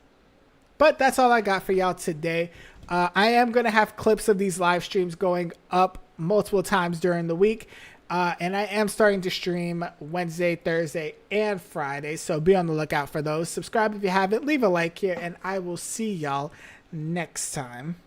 But that's all I got for y'all today. I am going to have clips of these live streams going up multiple times during the week. And I am starting to stream Wednesday, Thursday, and Friday. So be on the lookout for those. Subscribe if you haven't. Leave a like here. And I will see y'all next time.